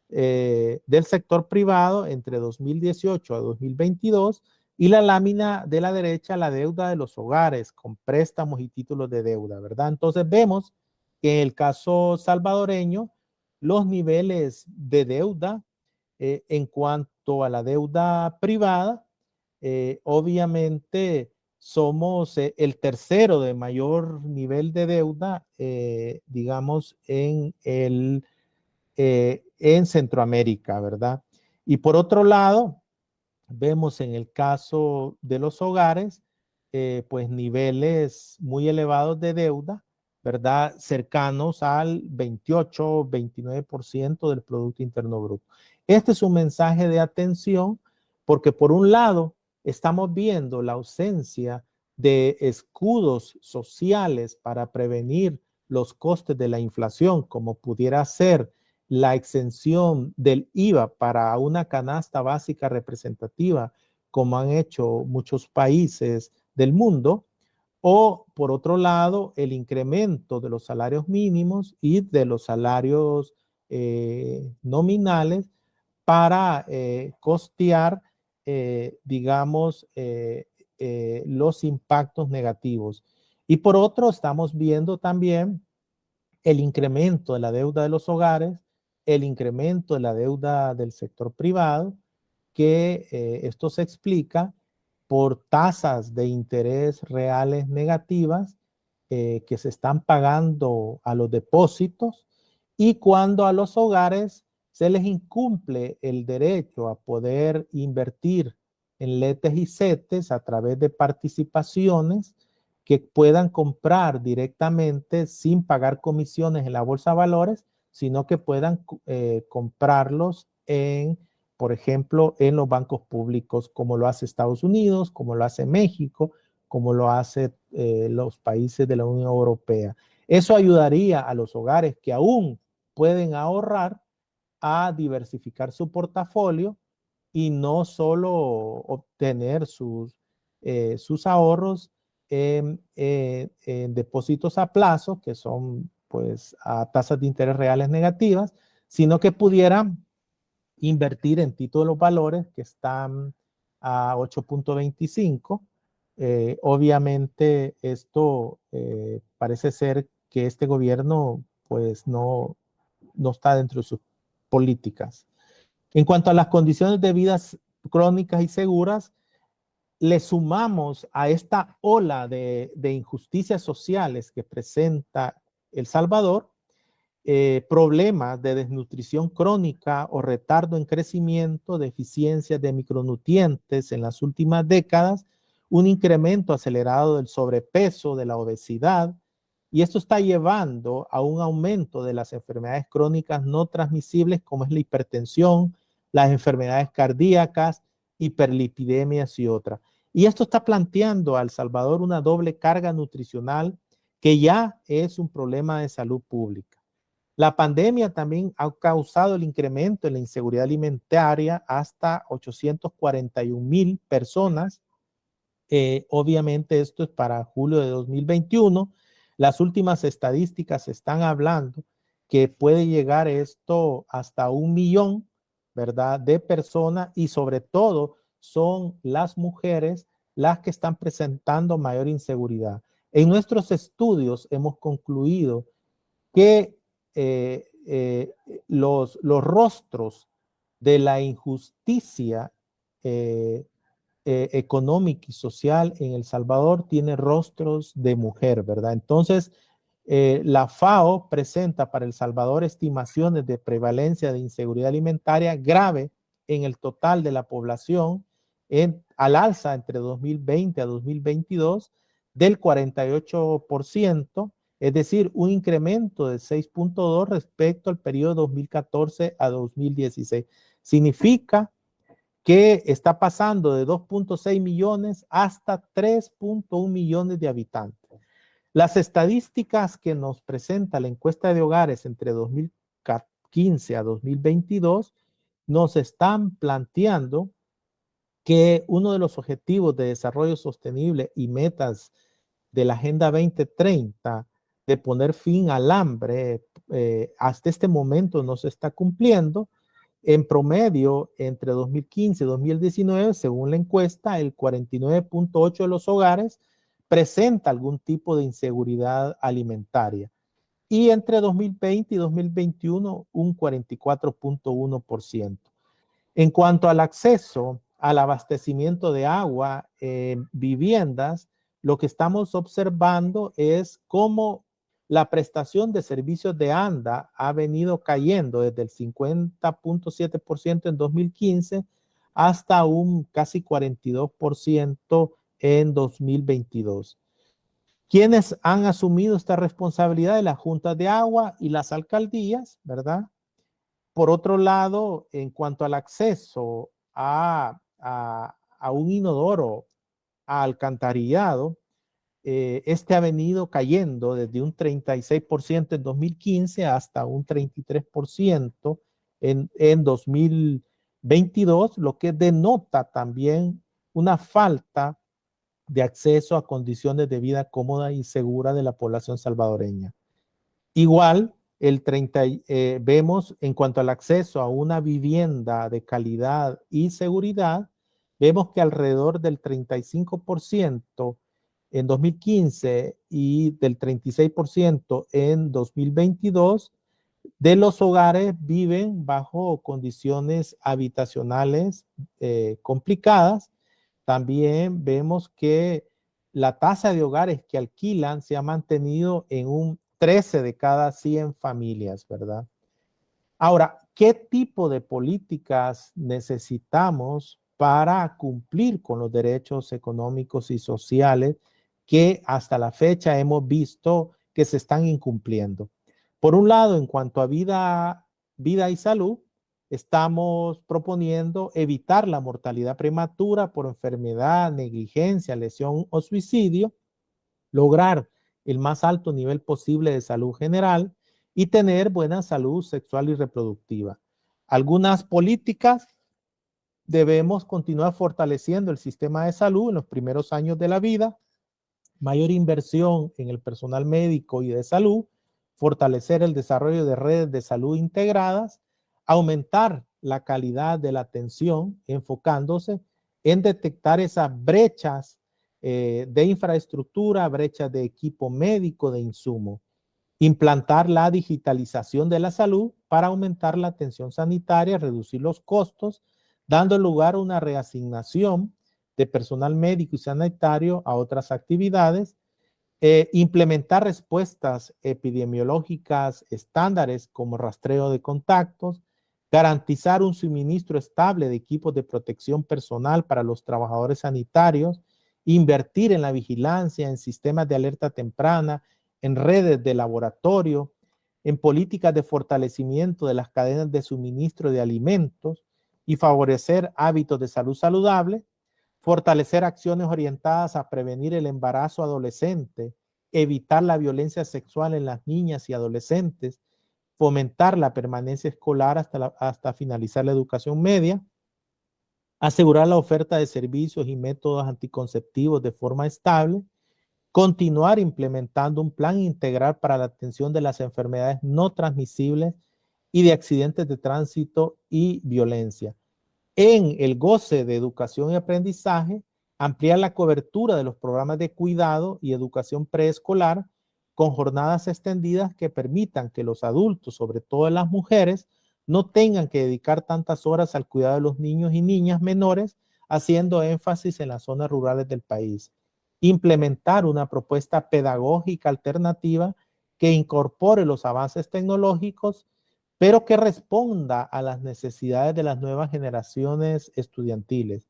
del sector privado entre 2018 a 2022, y la lámina de la derecha, la deuda de los hogares con préstamos y títulos de deuda, ¿verdad? Entonces vemos que en el caso salvadoreño, los niveles de deuda en cuanto a la deuda privada, obviamente somos el tercero de mayor nivel de deuda, digamos, en Centroamérica, ¿verdad? Y por otro lado, vemos en el caso de los hogares, pues niveles muy elevados de deuda, ¿verdad? Cercanos al 28-29% del Producto Interno Bruto. Este es un mensaje de atención porque por un lado estamos viendo la ausencia de escudos sociales para prevenir los costes de la inflación, como pudiera ser la exención del IVA para una canasta básica representativa, como han hecho muchos países del mundo, o por otro lado, el incremento de los salarios mínimos y de los salarios nominales para costear, digamos, los impactos negativos. Y por otro, estamos viendo también el incremento de la deuda de los hogares, el incremento de la deuda del sector privado, que esto se explica por tasas de interés reales negativas que se están pagando a los depósitos, y cuando a los hogares se les incumple el derecho a poder invertir en letes y CETES a través de participaciones que puedan comprar directamente sin pagar comisiones en la bolsa de valores, sino que puedan comprarlos en, por ejemplo, en los bancos públicos, como lo hace Estados Unidos, como lo hace México, como lo hace los países de la Unión Europea. Eso ayudaría a los hogares que aún pueden ahorrar a diversificar su portafolio y no solo obtener sus ahorros en depósitos a plazo, que son pues a tasas de interés reales negativas, sino que pudieran invertir en títulos valores que están a 8.25. Obviamente esto parece ser que este gobierno pues no está dentro de sus políticas. En cuanto a las condiciones de vida crónicas y seguras, le sumamos a esta ola de injusticias sociales que presenta El Salvador, problemas de desnutrición crónica o retardo en crecimiento, deficiencias de micronutrientes en las últimas décadas, un incremento acelerado del sobrepeso, de la obesidad, y esto está llevando a un aumento de las enfermedades crónicas no transmisibles como es la hipertensión, las enfermedades cardíacas, hiperlipidemias y otras. Y esto está planteando a El Salvador una doble carga nutricional que ya es un problema de salud pública. La pandemia también ha causado el incremento en la inseguridad alimentaria hasta 841,000 personas. Obviamente esto es para julio de 2021. Las últimas estadísticas están hablando que puede llegar esto hasta 1,000,000, ¿verdad?, de personas, y sobre todo son las mujeres las que están presentando mayor inseguridad. En nuestros estudios hemos concluido que los rostros de la injusticia económica y social en El Salvador tiene rostros de mujer, ¿verdad? Entonces, la FAO presenta para El Salvador estimaciones de prevalencia de inseguridad alimentaria grave en el total de la población al alza entre 2020 a 2022 del 48%, es decir, un incremento de 6.2 respecto al periodo 2014 a 2016. Significa que está pasando de 2.6 millones hasta 3.1 millones de habitantes. Las estadísticas que nos presenta la encuesta de hogares entre 2015 a 2022 nos están planteando que uno de los objetivos de desarrollo sostenible y metas de la Agenda 2030 de poner fin al hambre, hasta este momento no se está cumpliendo. En promedio, entre 2015 y 2019, según la encuesta, el 49.8% de los hogares presenta algún tipo de inseguridad alimentaria. Y entre 2020 y 2021, un 44.1%. En cuanto al acceso al abastecimiento de agua en viviendas, lo que estamos observando es cómo la prestación de servicios de ANDA ha venido cayendo desde el 50.7% en 2015 hasta un casi 42% en 2022. ¿Quiénes han asumido esta responsabilidad? De las juntas de agua y las alcaldías, ¿verdad? Por otro lado, en cuanto al acceso a un inodoro, a alcantarillado, este ha venido cayendo desde un 36% en 2015 hasta un 33% en 2022, lo que denota también una falta de acceso a condiciones de vida cómoda y segura de la población salvadoreña. Igual, vemos en cuanto al acceso a una vivienda de calidad y seguridad, vemos que alrededor del 35% en 2015 y del 36% en 2022 de los hogares viven bajo condiciones habitacionales complicadas. También vemos que la tasa de hogares que alquilan se ha mantenido en un 13 de cada 100 familias, ¿verdad? Ahora, ¿qué tipo de políticas necesitamos para cumplir con los derechos económicos y sociales que hasta la fecha hemos visto que se están incumpliendo? Por un lado, en cuanto a vida y salud, estamos proponiendo evitar la mortalidad prematura por enfermedad, negligencia, lesión o suicidio, lograr el más alto nivel posible de salud general y tener buena salud sexual y reproductiva. Algunas políticas: debemos continuar fortaleciendo el sistema de salud en los primeros años de la vida, mayor inversión en el personal médico y de salud, fortalecer el desarrollo de redes de salud integradas, aumentar la calidad de la atención, enfocándose en detectar esas brechas de infraestructura, brechas de equipo médico, de insumo, implantar la digitalización de la salud para aumentar la atención sanitaria, reducir los costos, dando lugar a una reasignación de personal médico y sanitario a otras actividades, implementar respuestas epidemiológicas estándares como rastreo de contactos, garantizar un suministro estable de equipos de protección personal para los trabajadores sanitarios, invertir en la vigilancia, en sistemas de alerta temprana, en redes de laboratorio, en políticas de fortalecimiento de las cadenas de suministro de alimentos y favorecer hábitos de salud saludable, fortalecer acciones orientadas a prevenir el embarazo adolescente, evitar la violencia sexual en las niñas y adolescentes, fomentar la permanencia escolar hasta finalizar la educación media, asegurar la oferta de servicios y métodos anticonceptivos de forma estable, continuar implementando un plan integral para la atención de las enfermedades no transmisibles y de accidentes de tránsito y violencia. En el goce de educación y aprendizaje, ampliar la cobertura de los programas de cuidado y educación preescolar con jornadas extendidas que permitan que los adultos, sobre todo las mujeres, no tengan que dedicar tantas horas al cuidado de los niños y niñas menores, haciendo énfasis en las zonas rurales del país. Implementar una propuesta pedagógica alternativa que incorpore los avances tecnológicos, pero que responda a las necesidades de las nuevas generaciones estudiantiles.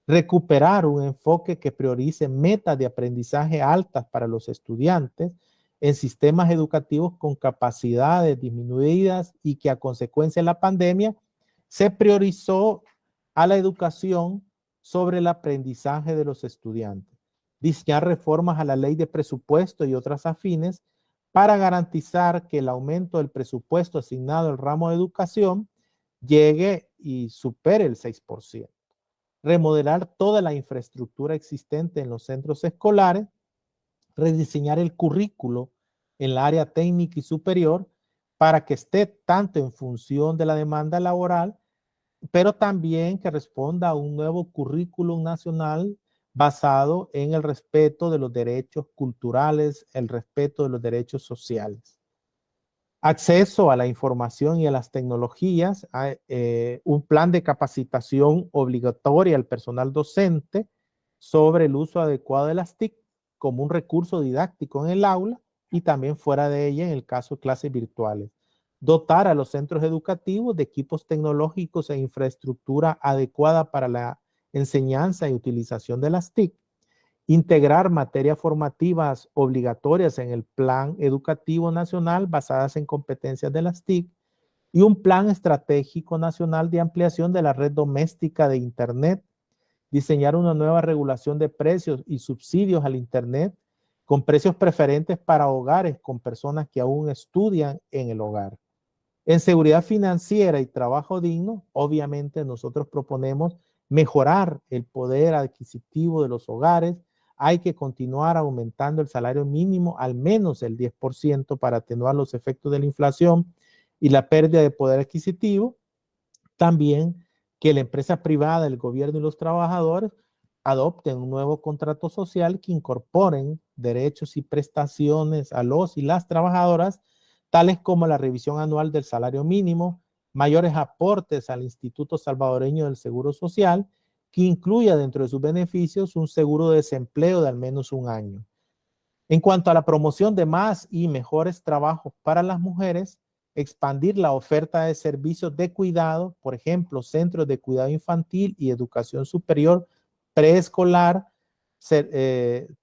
Recuperar un enfoque que priorice metas de aprendizaje altas para los estudiantes en sistemas educativos con capacidades disminuidas y que a consecuencia de la pandemia se priorizó a la educación sobre el aprendizaje de los estudiantes. Diseñar reformas a la ley de presupuesto y otras afines para garantizar que el aumento del presupuesto asignado al ramo de educación llegue y supere el 6%. Remodelar toda la infraestructura existente en los centros escolares, rediseñar el currículo en la área técnica y superior para que esté tanto en función de la demanda laboral, pero también que responda a un nuevo currículum nacional basado en el respeto de los derechos culturales, el respeto de los derechos sociales. Acceso a la información y a las tecnologías, un plan de capacitación obligatoria al personal docente sobre el uso adecuado de las TIC como un recurso didáctico en el aula y también fuera de ella en el caso de clases virtuales. Dotar a los centros educativos de equipos tecnológicos e infraestructura adecuada para la enseñanza y utilización de las TIC. Integrar materias formativas obligatorias en el Plan Educativo Nacional basadas en competencias de las TIC y un Plan Estratégico Nacional de Ampliación de la Red Doméstica de Internet. Diseñar una nueva regulación de precios y subsidios al Internet con precios preferentes para hogares con personas que aún estudian en el hogar. En seguridad financiera y trabajo digno, obviamente nosotros proponemos mejorar el poder adquisitivo de los hogares hay que continuar aumentando el salario mínimo al menos el 10% para atenuar los efectos de la inflación y la pérdida de poder adquisitivo. También que la empresa privada, el gobierno y los trabajadores adopten un nuevo contrato social que incorporen derechos y prestaciones a los y las trabajadoras, tales como la revisión anual del salario mínimo, mayores aportes al Instituto Salvadoreño del Seguro Social, que incluya dentro de sus beneficios un seguro de desempleo de al menos un año. En cuanto a la promoción de más y mejores trabajos para las mujeres, expandir la oferta de servicios de cuidado, por ejemplo, centros de cuidado infantil y educación superior, preescolar,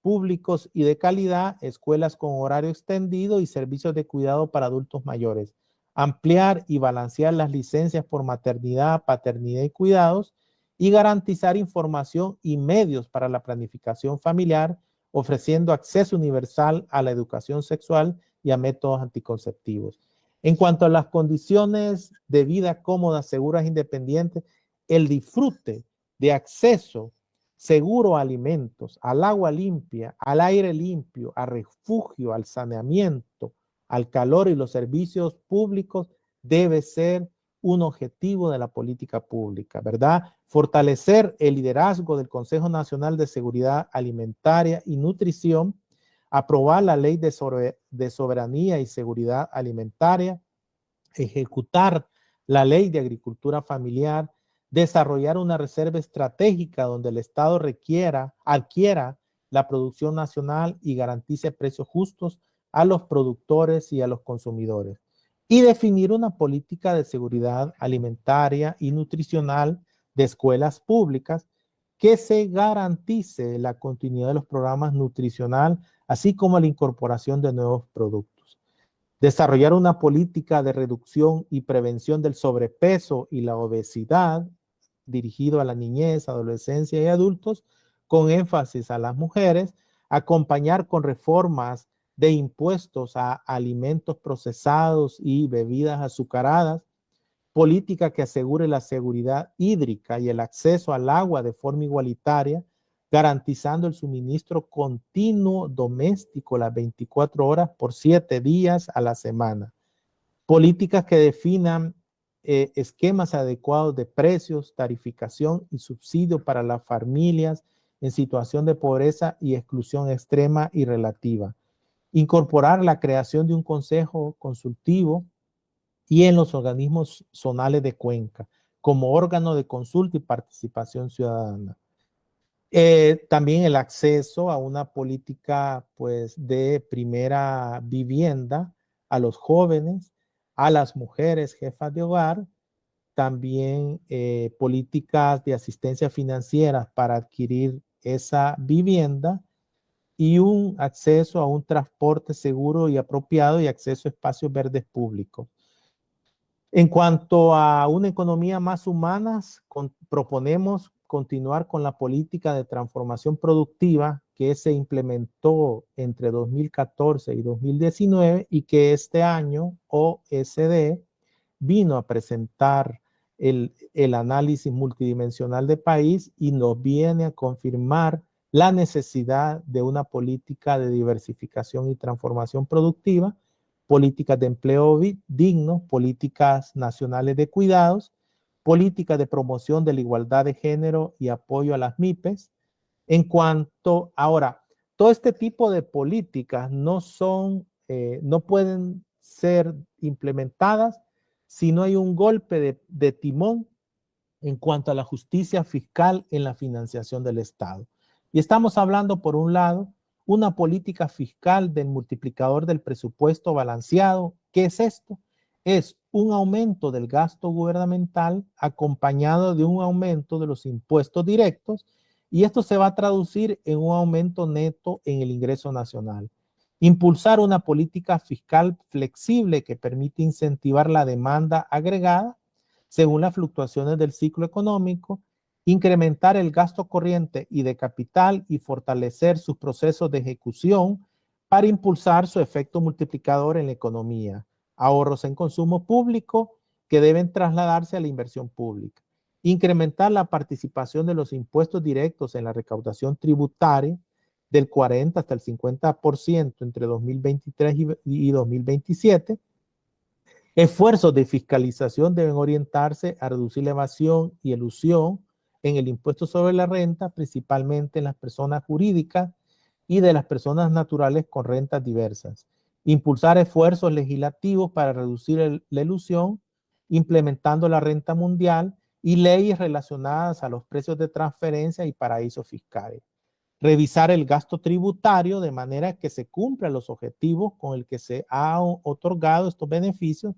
públicos y de calidad, escuelas con horario extendido y servicios de cuidado para adultos mayores. Ampliar y balancear las licencias por maternidad, paternidad y cuidados y garantizar información y medios para la planificación familiar, ofreciendo acceso universal a la educación sexual y a métodos anticonceptivos. En cuanto a las condiciones de vida cómodas, seguras, independientes, el disfrute de acceso seguro a alimentos, al agua limpia, al aire limpio, a refugio, al saneamiento, al calor y los servicios públicos debe ser un objetivo de la política pública, ¿verdad? Fortalecer el liderazgo del Consejo Nacional de Seguridad Alimentaria y Nutrición, aprobar la Ley de Soberanía y Seguridad Alimentaria, ejecutar la Ley de Agricultura Familiar, desarrollar una reserva estratégica donde el Estado adquiera la producción nacional y garantice precios justos a los productores y a los consumidores. Y definir una política de seguridad alimentaria y nutricional de escuelas públicas que se garantice la continuidad de los programas nutricional, así como la incorporación de nuevos productos. Desarrollar una política de reducción y prevención del sobrepeso y la obesidad dirigido a la niñez, adolescencia y adultos, con énfasis a las mujeres, acompañar con reformas de impuestos a alimentos procesados y bebidas azucaradas, política que asegure la seguridad hídrica y el acceso al agua de forma igualitaria, garantizando el suministro continuo doméstico las 24 horas por 7 días a la semana. Políticas que definan esquemas adecuados de precios, tarificación y subsidio para las familias en situación de pobreza y exclusión extrema y relativa. Incorporar la creación de un consejo consultivo y en los organismos zonales de Cuenca como órgano de consulta y participación ciudadana. También el acceso a una política pues, de primera vivienda a los jóvenes, a las mujeres jefas de hogar, también políticas de asistencia financiera para adquirir esa vivienda y un acceso a un transporte seguro y apropiado y acceso a espacios verdes públicos. En cuanto a una economía más humana, proponemos continuar con la política de transformación productiva que se implementó entre 2014 y 2019 y que este año OSD vino a presentar el análisis multidimensional de país y nos viene a confirmar la necesidad de una política de diversificación y transformación productiva, políticas de empleo digno, políticas nacionales de cuidados, políticas de promoción de la igualdad de género y apoyo a las MIPES. En cuanto, ahora, todo este tipo de políticas no pueden ser implementadas si no hay un golpe de timón en cuanto a la justicia fiscal en la financiación del Estado. Y estamos hablando, por un lado, una política fiscal del multiplicador del presupuesto balanceado. ¿Qué es esto? Es un aumento del gasto gubernamental acompañado de un aumento de los impuestos directos y esto se va a traducir en un aumento neto en el ingreso nacional. Impulsar una política fiscal flexible que permite incentivar la demanda agregada según las fluctuaciones del ciclo económico, incrementar el gasto corriente y de capital y fortalecer sus procesos de ejecución para impulsar su efecto multiplicador en la economía, ahorros en consumo público que deben trasladarse a la inversión pública, incrementar la participación de los impuestos directos en la recaudación tributaria, del 40 hasta el 50% entre 2023 y 2027. Esfuerzos de fiscalización deben orientarse a reducir la evasión y elusión en el impuesto sobre la renta, principalmente en las personas jurídicas y de las personas naturales con rentas diversas. Impulsar esfuerzos legislativos para reducir la elusión, implementando la renta mundial y leyes relacionadas a los precios de transferencia y paraísos fiscales. Revisar el gasto tributario de manera que se cumplan los objetivos con el que se han otorgado estos beneficios.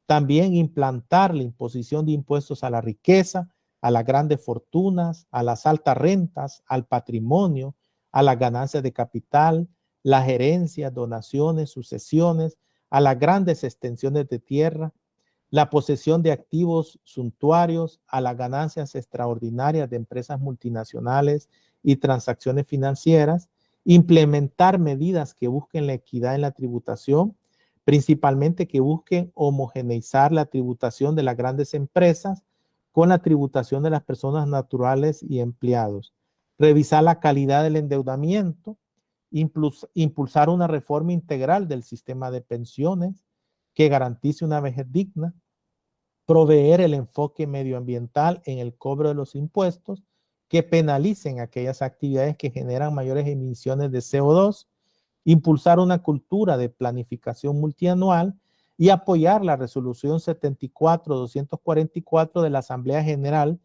También implantar la imposición de impuestos a la riqueza, a las grandes fortunas, a las altas rentas, al patrimonio, a las ganancias de capital, las herencias, donaciones, sucesiones, a las grandes extensiones de tierra, la posesión de activos suntuarios, a las ganancias extraordinarias de empresas multinacionales y transacciones financieras, implementar medidas que busquen la equidad en la tributación, principalmente que busquen homogeneizar la tributación de las grandes empresas con la tributación de las personas naturales y empleados, revisar la calidad del endeudamiento, impulsar una reforma integral del sistema de pensiones que garantice una vejez digna, proveer el enfoque medioambiental en el cobro de los impuestos que penalicen aquellas actividades que generan mayores emisiones de CO2, impulsar una cultura de planificación multianual y apoyar la resolución 74-244 de la Asamblea General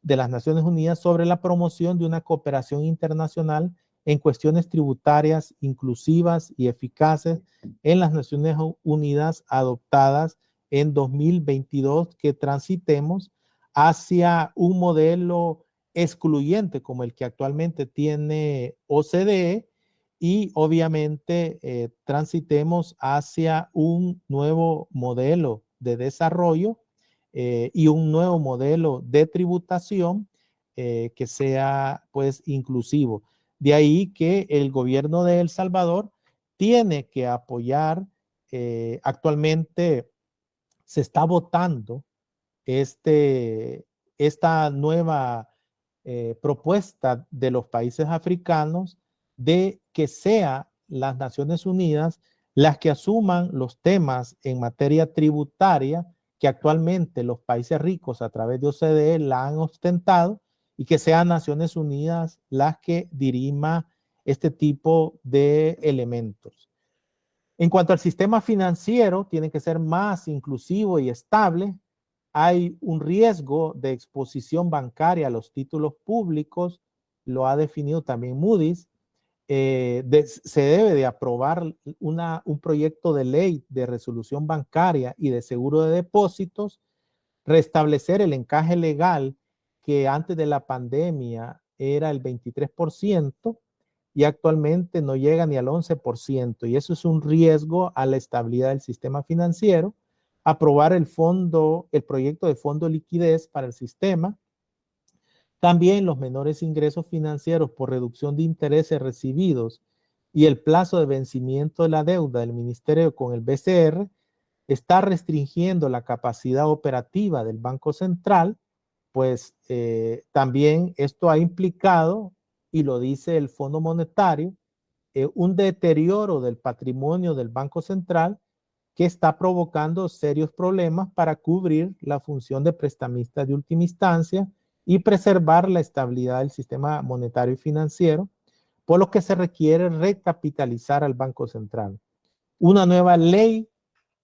de las Naciones Unidas sobre la promoción de una cooperación internacional en cuestiones tributarias inclusivas y eficaces en las Naciones Unidas adoptadas en 2022, que transitemos hacia un modelo excluyente como el que actualmente tiene OCDE y obviamente transitemos hacia un nuevo modelo de desarrollo y un nuevo modelo de tributación que sea pues inclusivo. De ahí que el gobierno de El Salvador tiene que apoyar, actualmente se está votando esta nueva propuesta de los países africanos de que sea las Naciones Unidas las que asuman los temas en materia tributaria que actualmente los países ricos a través de OCDE la han ostentado y que sean Naciones Unidas las que dirima este tipo de elementos. En cuanto al sistema financiero, tiene que ser más inclusivo y estable. Hay un riesgo de exposición bancaria a los títulos públicos, lo ha definido también Moody's. Se debe de aprobar un proyecto de ley de resolución bancaria y de seguro de depósitos, restablecer el encaje legal que antes de la pandemia era el 23%, y actualmente no llega ni al 11%, y eso es un riesgo a la estabilidad del sistema financiero. Aprobar el proyecto de fondo de liquidez para el sistema. También los menores ingresos financieros por reducción de intereses recibidos y el plazo de vencimiento de la deuda del ministerio con el BCR está restringiendo la capacidad operativa del Banco Central, pues también esto ha implicado, y lo dice el Fondo Monetario, un deterioro del patrimonio del Banco Central que está provocando serios problemas para cubrir la función de prestamista de última instancia y preservar la estabilidad del sistema monetario y financiero, por lo que se requiere recapitalizar al Banco Central. Una nueva ley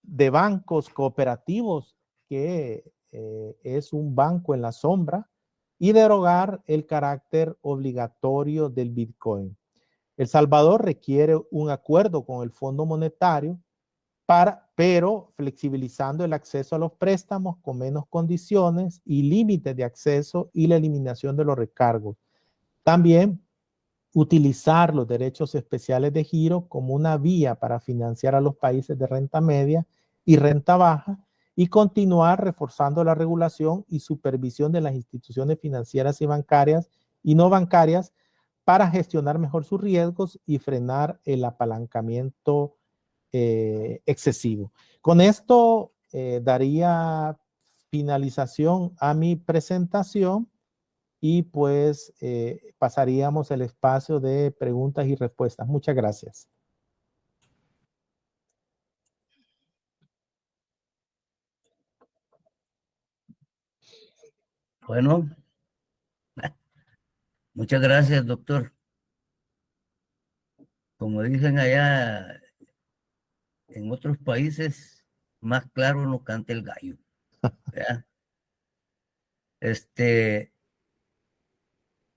de bancos cooperativos, que es un banco en la sombra, y derogar el carácter obligatorio del Bitcoin. El Salvador requiere un acuerdo con el Fondo Monetario, pero flexibilizando el acceso a los préstamos con menos condiciones y límites de acceso y la eliminación de los recargos. También utilizar los derechos especiales de giro como una vía para financiar a los países de renta media y renta baja, y continuar reforzando la regulación y supervisión de las instituciones financieras y no bancarias para gestionar mejor sus riesgos y frenar el apalancamiento excesivo. Con esto daría finalización a mi presentación y pues pasaríamos el espacio de preguntas y respuestas. Muchas gracias. Bueno, muchas gracias, doctor. Como dicen allá en otros países, más claro no canta el gallo. ¿Verdad?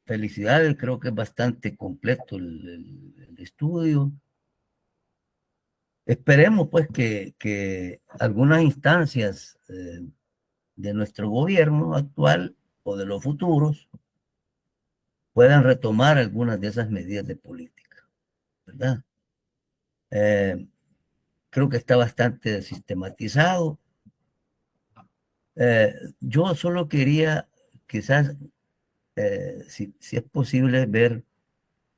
Felicidades, creo que es bastante completo el estudio. Esperemos pues que algunas instancias de nuestro gobierno actual o de los futuros puedan retomar algunas de esas medidas de política, ¿verdad? Creo que está bastante sistematizado. Yo solo quería quizás, si es posible, ver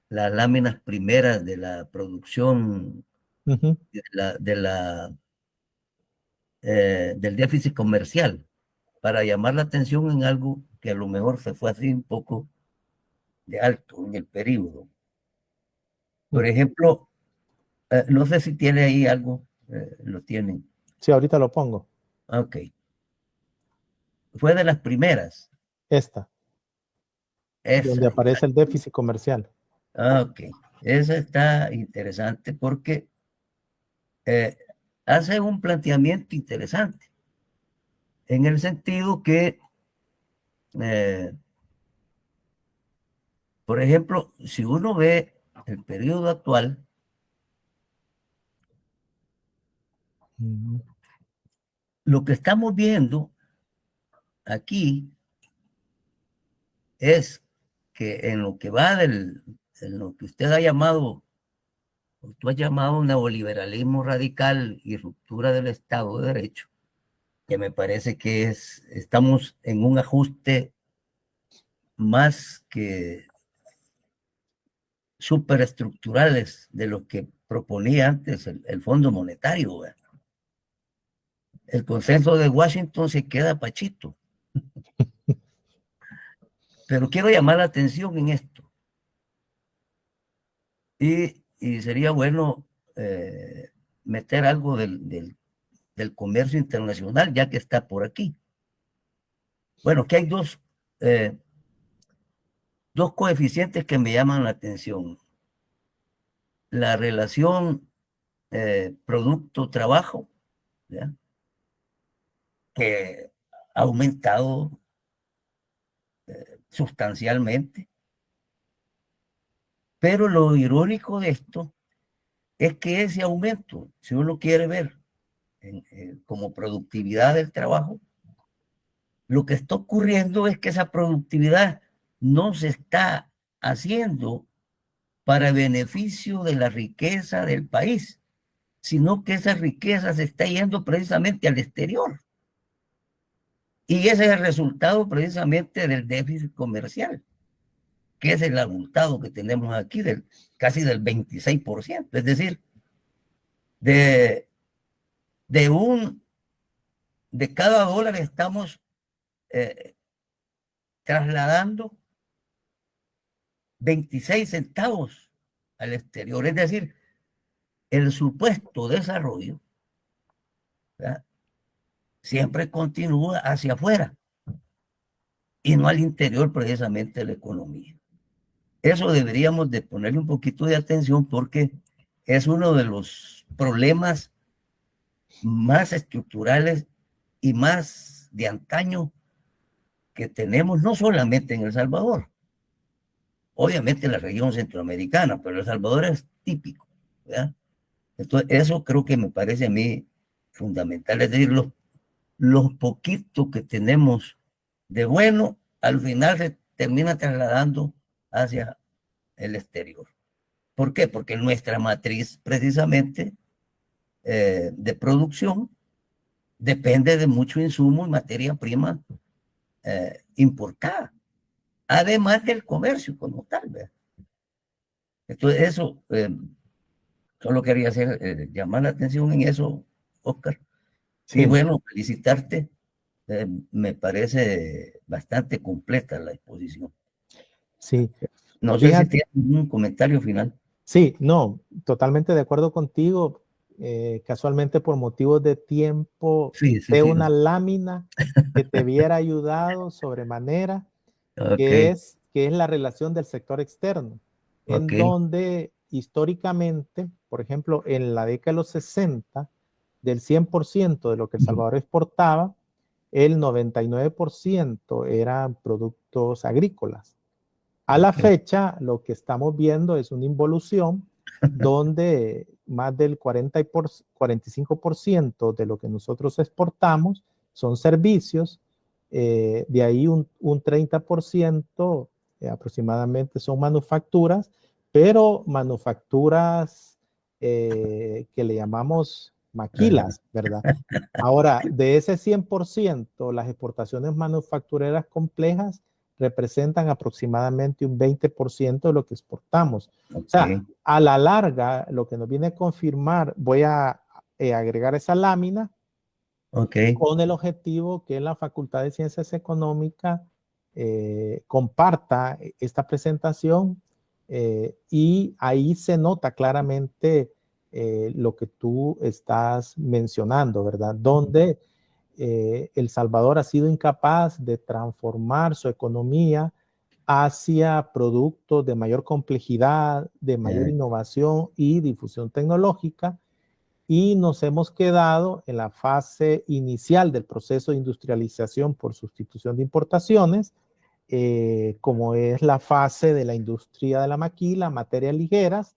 las láminas primeras de la producción del déficit comercial para llamar la atención en algo que a lo mejor se fue así un poco de alto en el periodo. Por ejemplo, no sé si tiene ahí algo, lo tienen. Sí, ahorita lo pongo. Ok. Fue de las primeras. Esta, donde Esa, aparece el déficit comercial. ok. Esa está interesante porque hace un planteamiento interesante en el sentido que, por ejemplo, si uno ve el periodo actual, lo que estamos viendo aquí es que en lo que va en lo que usted ha llamado, o tú has llamado neoliberalismo radical y ruptura del Estado de Derecho, que me parece que estamos en un ajuste más que superestructurales de lo que proponía antes el Fondo Monetario. ¿Verdad? El consenso de Washington se queda pachito. Pero quiero llamar la atención en esto. Y sería bueno meter algo del comercio internacional, ya que está por aquí. Bueno, que hay dos coeficientes que me llaman la atención. La relación producto-trabajo, ¿ya? Que ha aumentado sustancialmente. Pero lo irónico de esto es que ese aumento, si uno quiere ver como productividad del trabajo, lo que está ocurriendo es que esa productividad no se está haciendo para beneficio de la riqueza del país, sino que esa riqueza se está yendo precisamente al exterior. Y ese es el resultado precisamente del déficit comercial, que es el abultado que tenemos aquí, casi del 26%. Es decir, de, de, un, de cada dólar estamos trasladando 26 centavos al exterior. Es decir, el supuesto desarrollo, ¿verdad? Siempre continúa hacia afuera y no al interior precisamente de la economía. Eso deberíamos de ponerle un poquito de atención porque es uno de los problemas más estructurales y más de antaño que tenemos, no solamente en El Salvador, obviamente en la región centroamericana, pero El Salvador es típico, ¿verdad? Entonces, eso creo que me parece a mí fundamental, es decir, los poquitos que tenemos de bueno, al final se termina trasladando hacia el exterior. ¿Por qué? Porque nuestra matriz precisamente de producción depende de mucho insumo y materia prima importada, además del comercio como tal. ¿Verdad? Entonces eso, solo quería llamar la atención en eso, Oscar. Sí. Y bueno, felicitarte Me parece bastante completa la exposición. Sí, No sé si fíjate, tiene un comentario final. sí, no, totalmente de acuerdo contigo. Casualmente por motivos de tiempo, Sí, sí, de sí. una lámina que te hubiera ayudado sobremanera, Ok, que es la relación del sector externo, ok. en donde históricamente, por ejemplo, en la década de los 60, del 100% de lo que El Salvador exportaba, el 99% eran productos agrícolas. A la Ok. fecha, lo que estamos viendo es una involución donde más del 45% de lo que nosotros exportamos son servicios, de ahí un 30% aproximadamente son manufacturas, pero manufacturas que le llamamos Ajá. maquilas, ¿verdad? Ahora, de ese 100%, las exportaciones manufactureras complejas representan aproximadamente un 20% de lo que exportamos. O Ok, sea, a la larga, lo que nos viene a confirmar, voy a agregar esa lámina ok. con el objetivo que la Facultad de Ciencias Económicas comparta esta presentación, y ahí se nota claramente lo que tú estás mencionando, ¿verdad? Donde El Salvador ha sido incapaz de transformar su economía hacia productos de mayor complejidad, de mayor Eh, innovación y difusión tecnológica, y nos hemos quedado en la fase inicial del proceso de industrialización por sustitución de importaciones, como es la fase de la industria de la maquila, materias ligeras,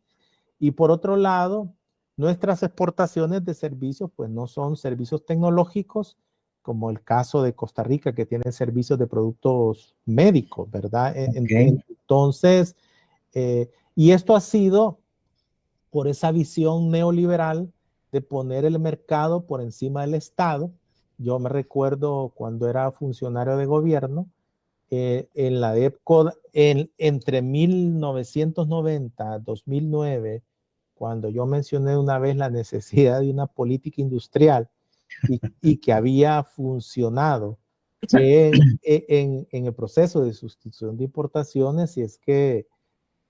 y por otro lado, nuestras exportaciones de servicios, pues no son servicios tecnológicos, como el caso de Costa Rica, que tiene servicios de productos médicos, ¿verdad? ok. Entonces, y esto ha sido por esa visión neoliberal de poner el mercado por encima del Estado. Yo me recuerdo cuando era funcionario de gobierno, en la época, entre 1990 y 2009, cuando yo mencioné una vez la necesidad de una política industrial y que había funcionado en el proceso de sustitución de importaciones, y es que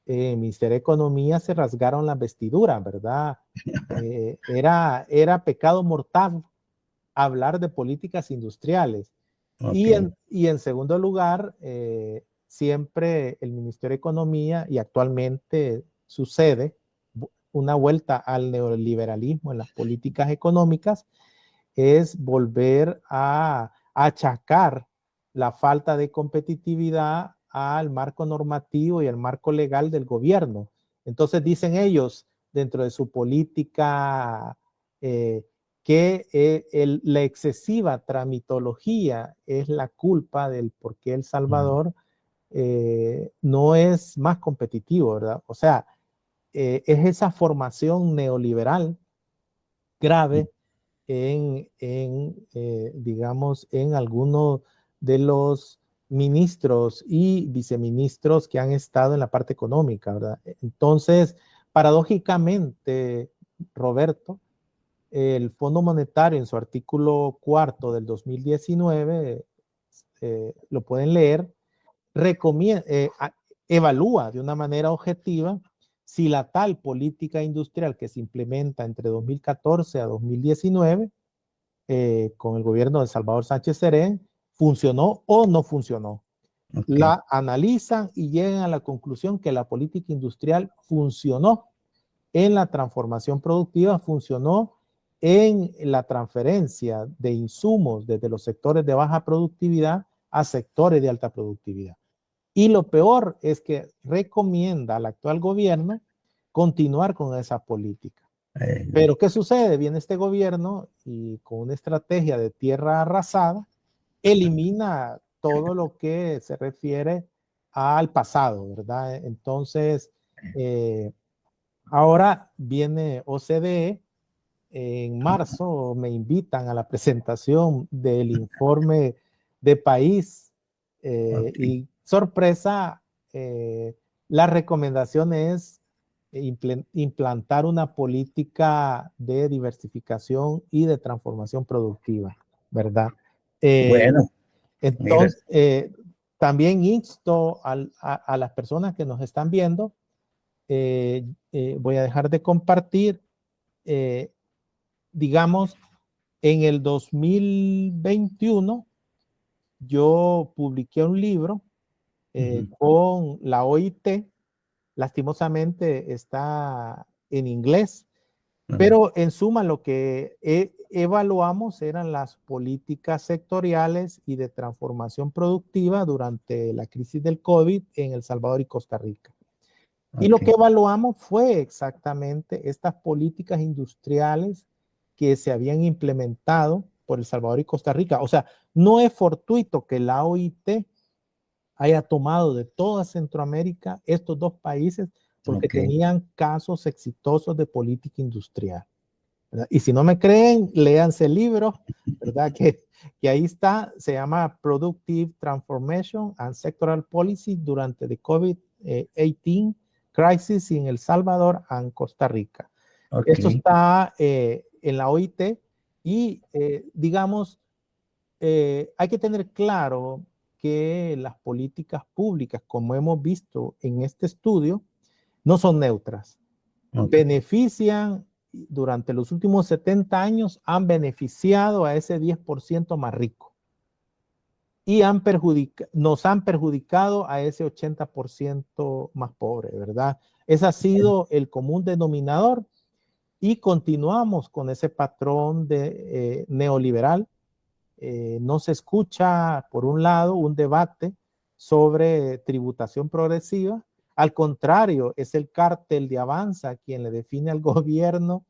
el Ministerio de Economía se rasgaron las vestiduras, ¿verdad? Era pecado mortal hablar de políticas industriales. Ok, Y en segundo lugar, siempre el Ministerio de Economía, y actualmente sucede una vuelta al neoliberalismo en las políticas económicas, es volver a achacar la falta de competitividad al marco normativo y al marco legal del gobierno. Entonces dicen ellos, dentro de su política, que la excesiva tramitología es la culpa del por qué El Salvador no es más competitivo, ¿verdad? O sea, es esa formación neoliberal grave digamos, en algunos de los ministros y viceministros que han estado en la parte económica, ¿verdad? Entonces, paradójicamente, Roberto, el Fondo Monetario en su artículo cuarto del 2019, lo pueden leer, recomienda, evalúa de una manera objetiva si la tal política industrial que se implementa entre 2014 a 2019, con el gobierno de Salvador Sánchez Serén, funcionó o no funcionó. ok. La analizan y llegan a la conclusión que la política industrial funcionó en la transformación productiva, funcionó en la transferencia de insumos desde los sectores de baja productividad a sectores de alta productividad. Y lo peor es que recomienda al actual gobierno continuar con esa política. Eh, Pero ¿qué sucede? Viene este gobierno y con una estrategia de tierra arrasada, elimina todo lo que se refiere al pasado, ¿verdad? Entonces, eh, ahora viene OCDE. En marzo me invitan a la presentación del informe de país, ok. y sorpresa, la recomendación es implantar una política de diversificación y de transformación productiva, ¿verdad? Bueno, mira, Entonces, también insto a las personas que nos están viendo, voy a dejar de compartir, eh, digamos, en el 2021 yo publiqué un libro con la OIT, lastimosamente está en inglés, pero en suma lo que evaluamos eran las políticas sectoriales y de transformación productiva durante la crisis del COVID en El Salvador y Costa Rica. Y lo que evaluamos fue exactamente estas políticas industriales que se habían implementado por El Salvador y Costa Rica. O sea, no es fortuito que la OIT haya tomado de toda Centroamérica estos dos países porque tenían casos exitosos de política industrial, ¿verdad? Y si no me creen, léanse el libro, ¿verdad? Que ahí está, se llama Productive Transformation and Sectoral Policy durante the COVID-19 Crisis en El Salvador and Costa Rica. Esto está en la OIT y, digamos, hay que tener claro que las políticas públicas, como hemos visto en este estudio, no son neutras. Benefician, durante los últimos 70 años, han beneficiado a ese 10% más rico y nos han perjudicado a ese 80% más pobre, ¿verdad? Ese ha sido el común denominador y continuamos con ese patrón de neoliberal. No se escucha, por un lado, un debate sobre tributación progresiva. Al contrario, es el cártel de Avanza quien le define al gobierno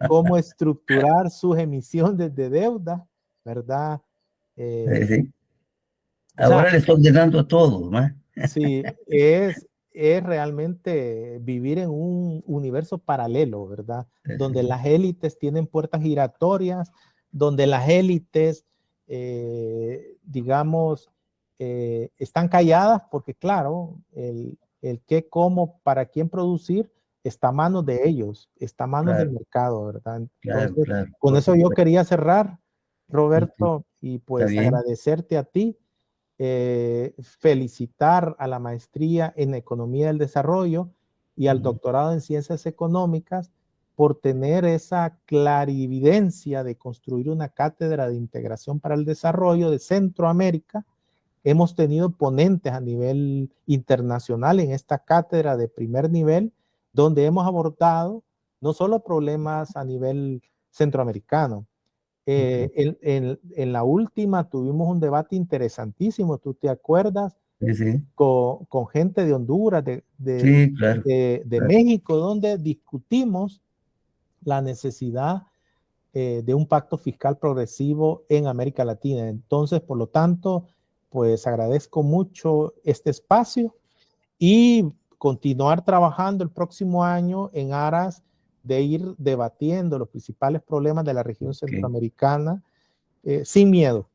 cómo estructurar sus emisiones de deuda, ¿verdad? sí. O sea, Ahora le estoy ordenando a todos, ¿no? sí, es realmente vivir en un universo paralelo, ¿verdad? Donde las élites tienen puertas giratorias, donde las élites, digamos, están calladas porque, claro, el qué, cómo, para quién producir está a manos de ellos, está a manos del Claro, mercado, ¿verdad? claro, Entonces, claro, con por eso yo supuesto. quería cerrar, Roberto, y Está pues bien. agradecerte a ti, felicitar a la maestría en Economía del Desarrollo y al doctorado en Ciencias Económicas por tener esa clarividencia de construir una cátedra de integración para el desarrollo de Centroamérica. Hemos tenido ponentes a nivel internacional en esta cátedra de primer nivel, donde hemos abordado no solo problemas a nivel centroamericano. En la última tuvimos un debate interesantísimo, ¿tú te acuerdas? Sí, sí, Con gente de Honduras, sí, claro, de claro. México, donde discutimos la necesidad de un pacto fiscal progresivo en América Latina. Entonces, por lo tanto, pues agradezco mucho este espacio y continuar trabajando el próximo año en aras de ir debatiendo los principales problemas de la región centroamericana sin miedo.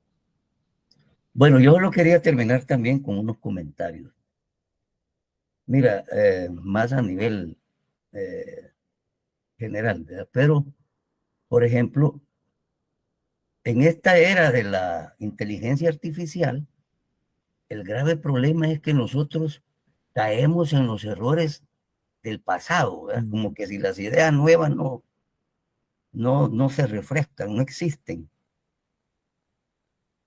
Bueno, yo lo quería terminar también con unos comentarios. Mira, más a nivel eh, general, ¿verdad? Pero, por ejemplo, en esta era de la inteligencia artificial, el grave problema es que nosotros caemos en los errores del pasado, ¿verdad? Como que si las ideas nuevas no se refrescan, no existen,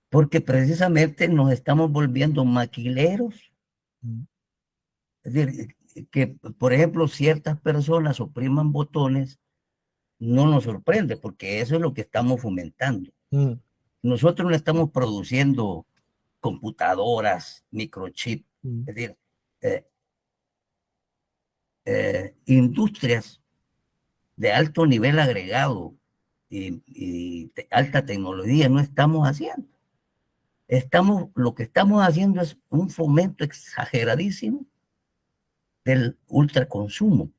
porque precisamente nos estamos volviendo maquileros. Es decir, que, por ejemplo, ciertas personas opriman botones, no nos sorprende, porque eso es lo que estamos fomentando. Nosotros no estamos produciendo computadoras, microchip, es decir, eh, industrias de alto nivel agregado y alta tecnología no estamos haciendo. Lo que estamos haciendo es un fomento exageradísimo del ultraconsumo.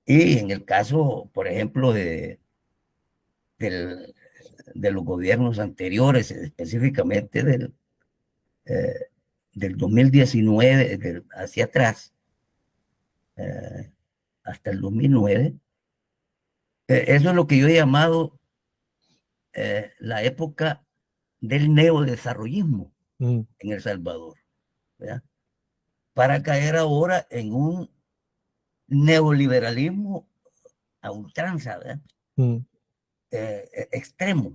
Y en el caso, por ejemplo, del, de los gobiernos anteriores, específicamente eh, del 2019 hacia atrás, eh, hasta el 2009, eso es lo que yo he llamado la época del neodesarrollismo mm, en El Salvador, ¿verdad? Para caer ahora en un neoliberalismo a ultranza, ¿verdad? mm, Extremo,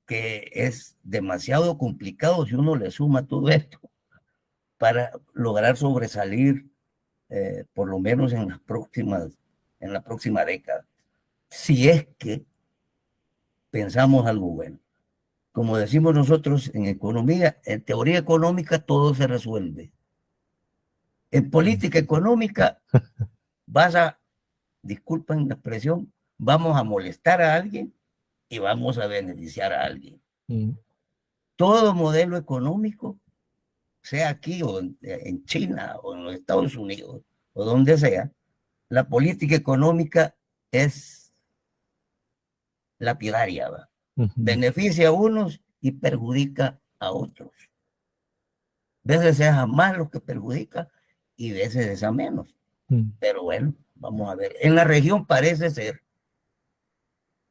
que es demasiado complicado si uno le suma todo esto para lograr sobresalir, por lo menos en la próxima década, si es que pensamos algo bueno. Como decimos nosotros en economía, en teoría económica todo se resuelve. En mm, política económica vas a, disculpen la expresión, vamos a molestar a alguien y vamos a beneficiar a alguien. mm, Todo modelo económico, sea aquí o en China o en los Estados Unidos o donde sea, la política económica es lapidaria, ¿va? ujú, Beneficia a unos y perjudica a otros. Veces es a más lo que perjudica y veces es a menos. mm, Pero bueno, vamos a ver. En la región parece ser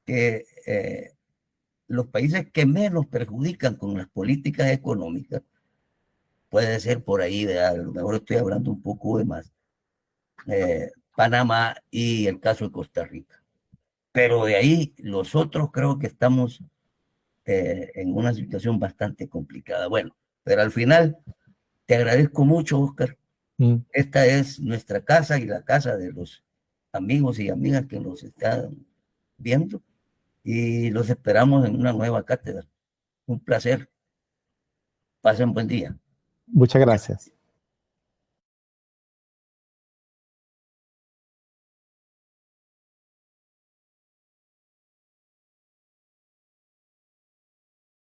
que los países que menos perjudican con las políticas económicas, puede ser por ahí, ¿verdad? A lo mejor estoy hablando un poco de más, Panamá y el caso de Costa Rica. Pero de ahí los otros creo que estamos en una situación bastante complicada. Bueno, pero al final te agradezco mucho, Oscar. mm. Esta es nuestra casa y la casa de los amigos y amigas que nos están viendo y los esperamos en una nueva cátedra. Un placer. Pasen buen día. Muchas gracias.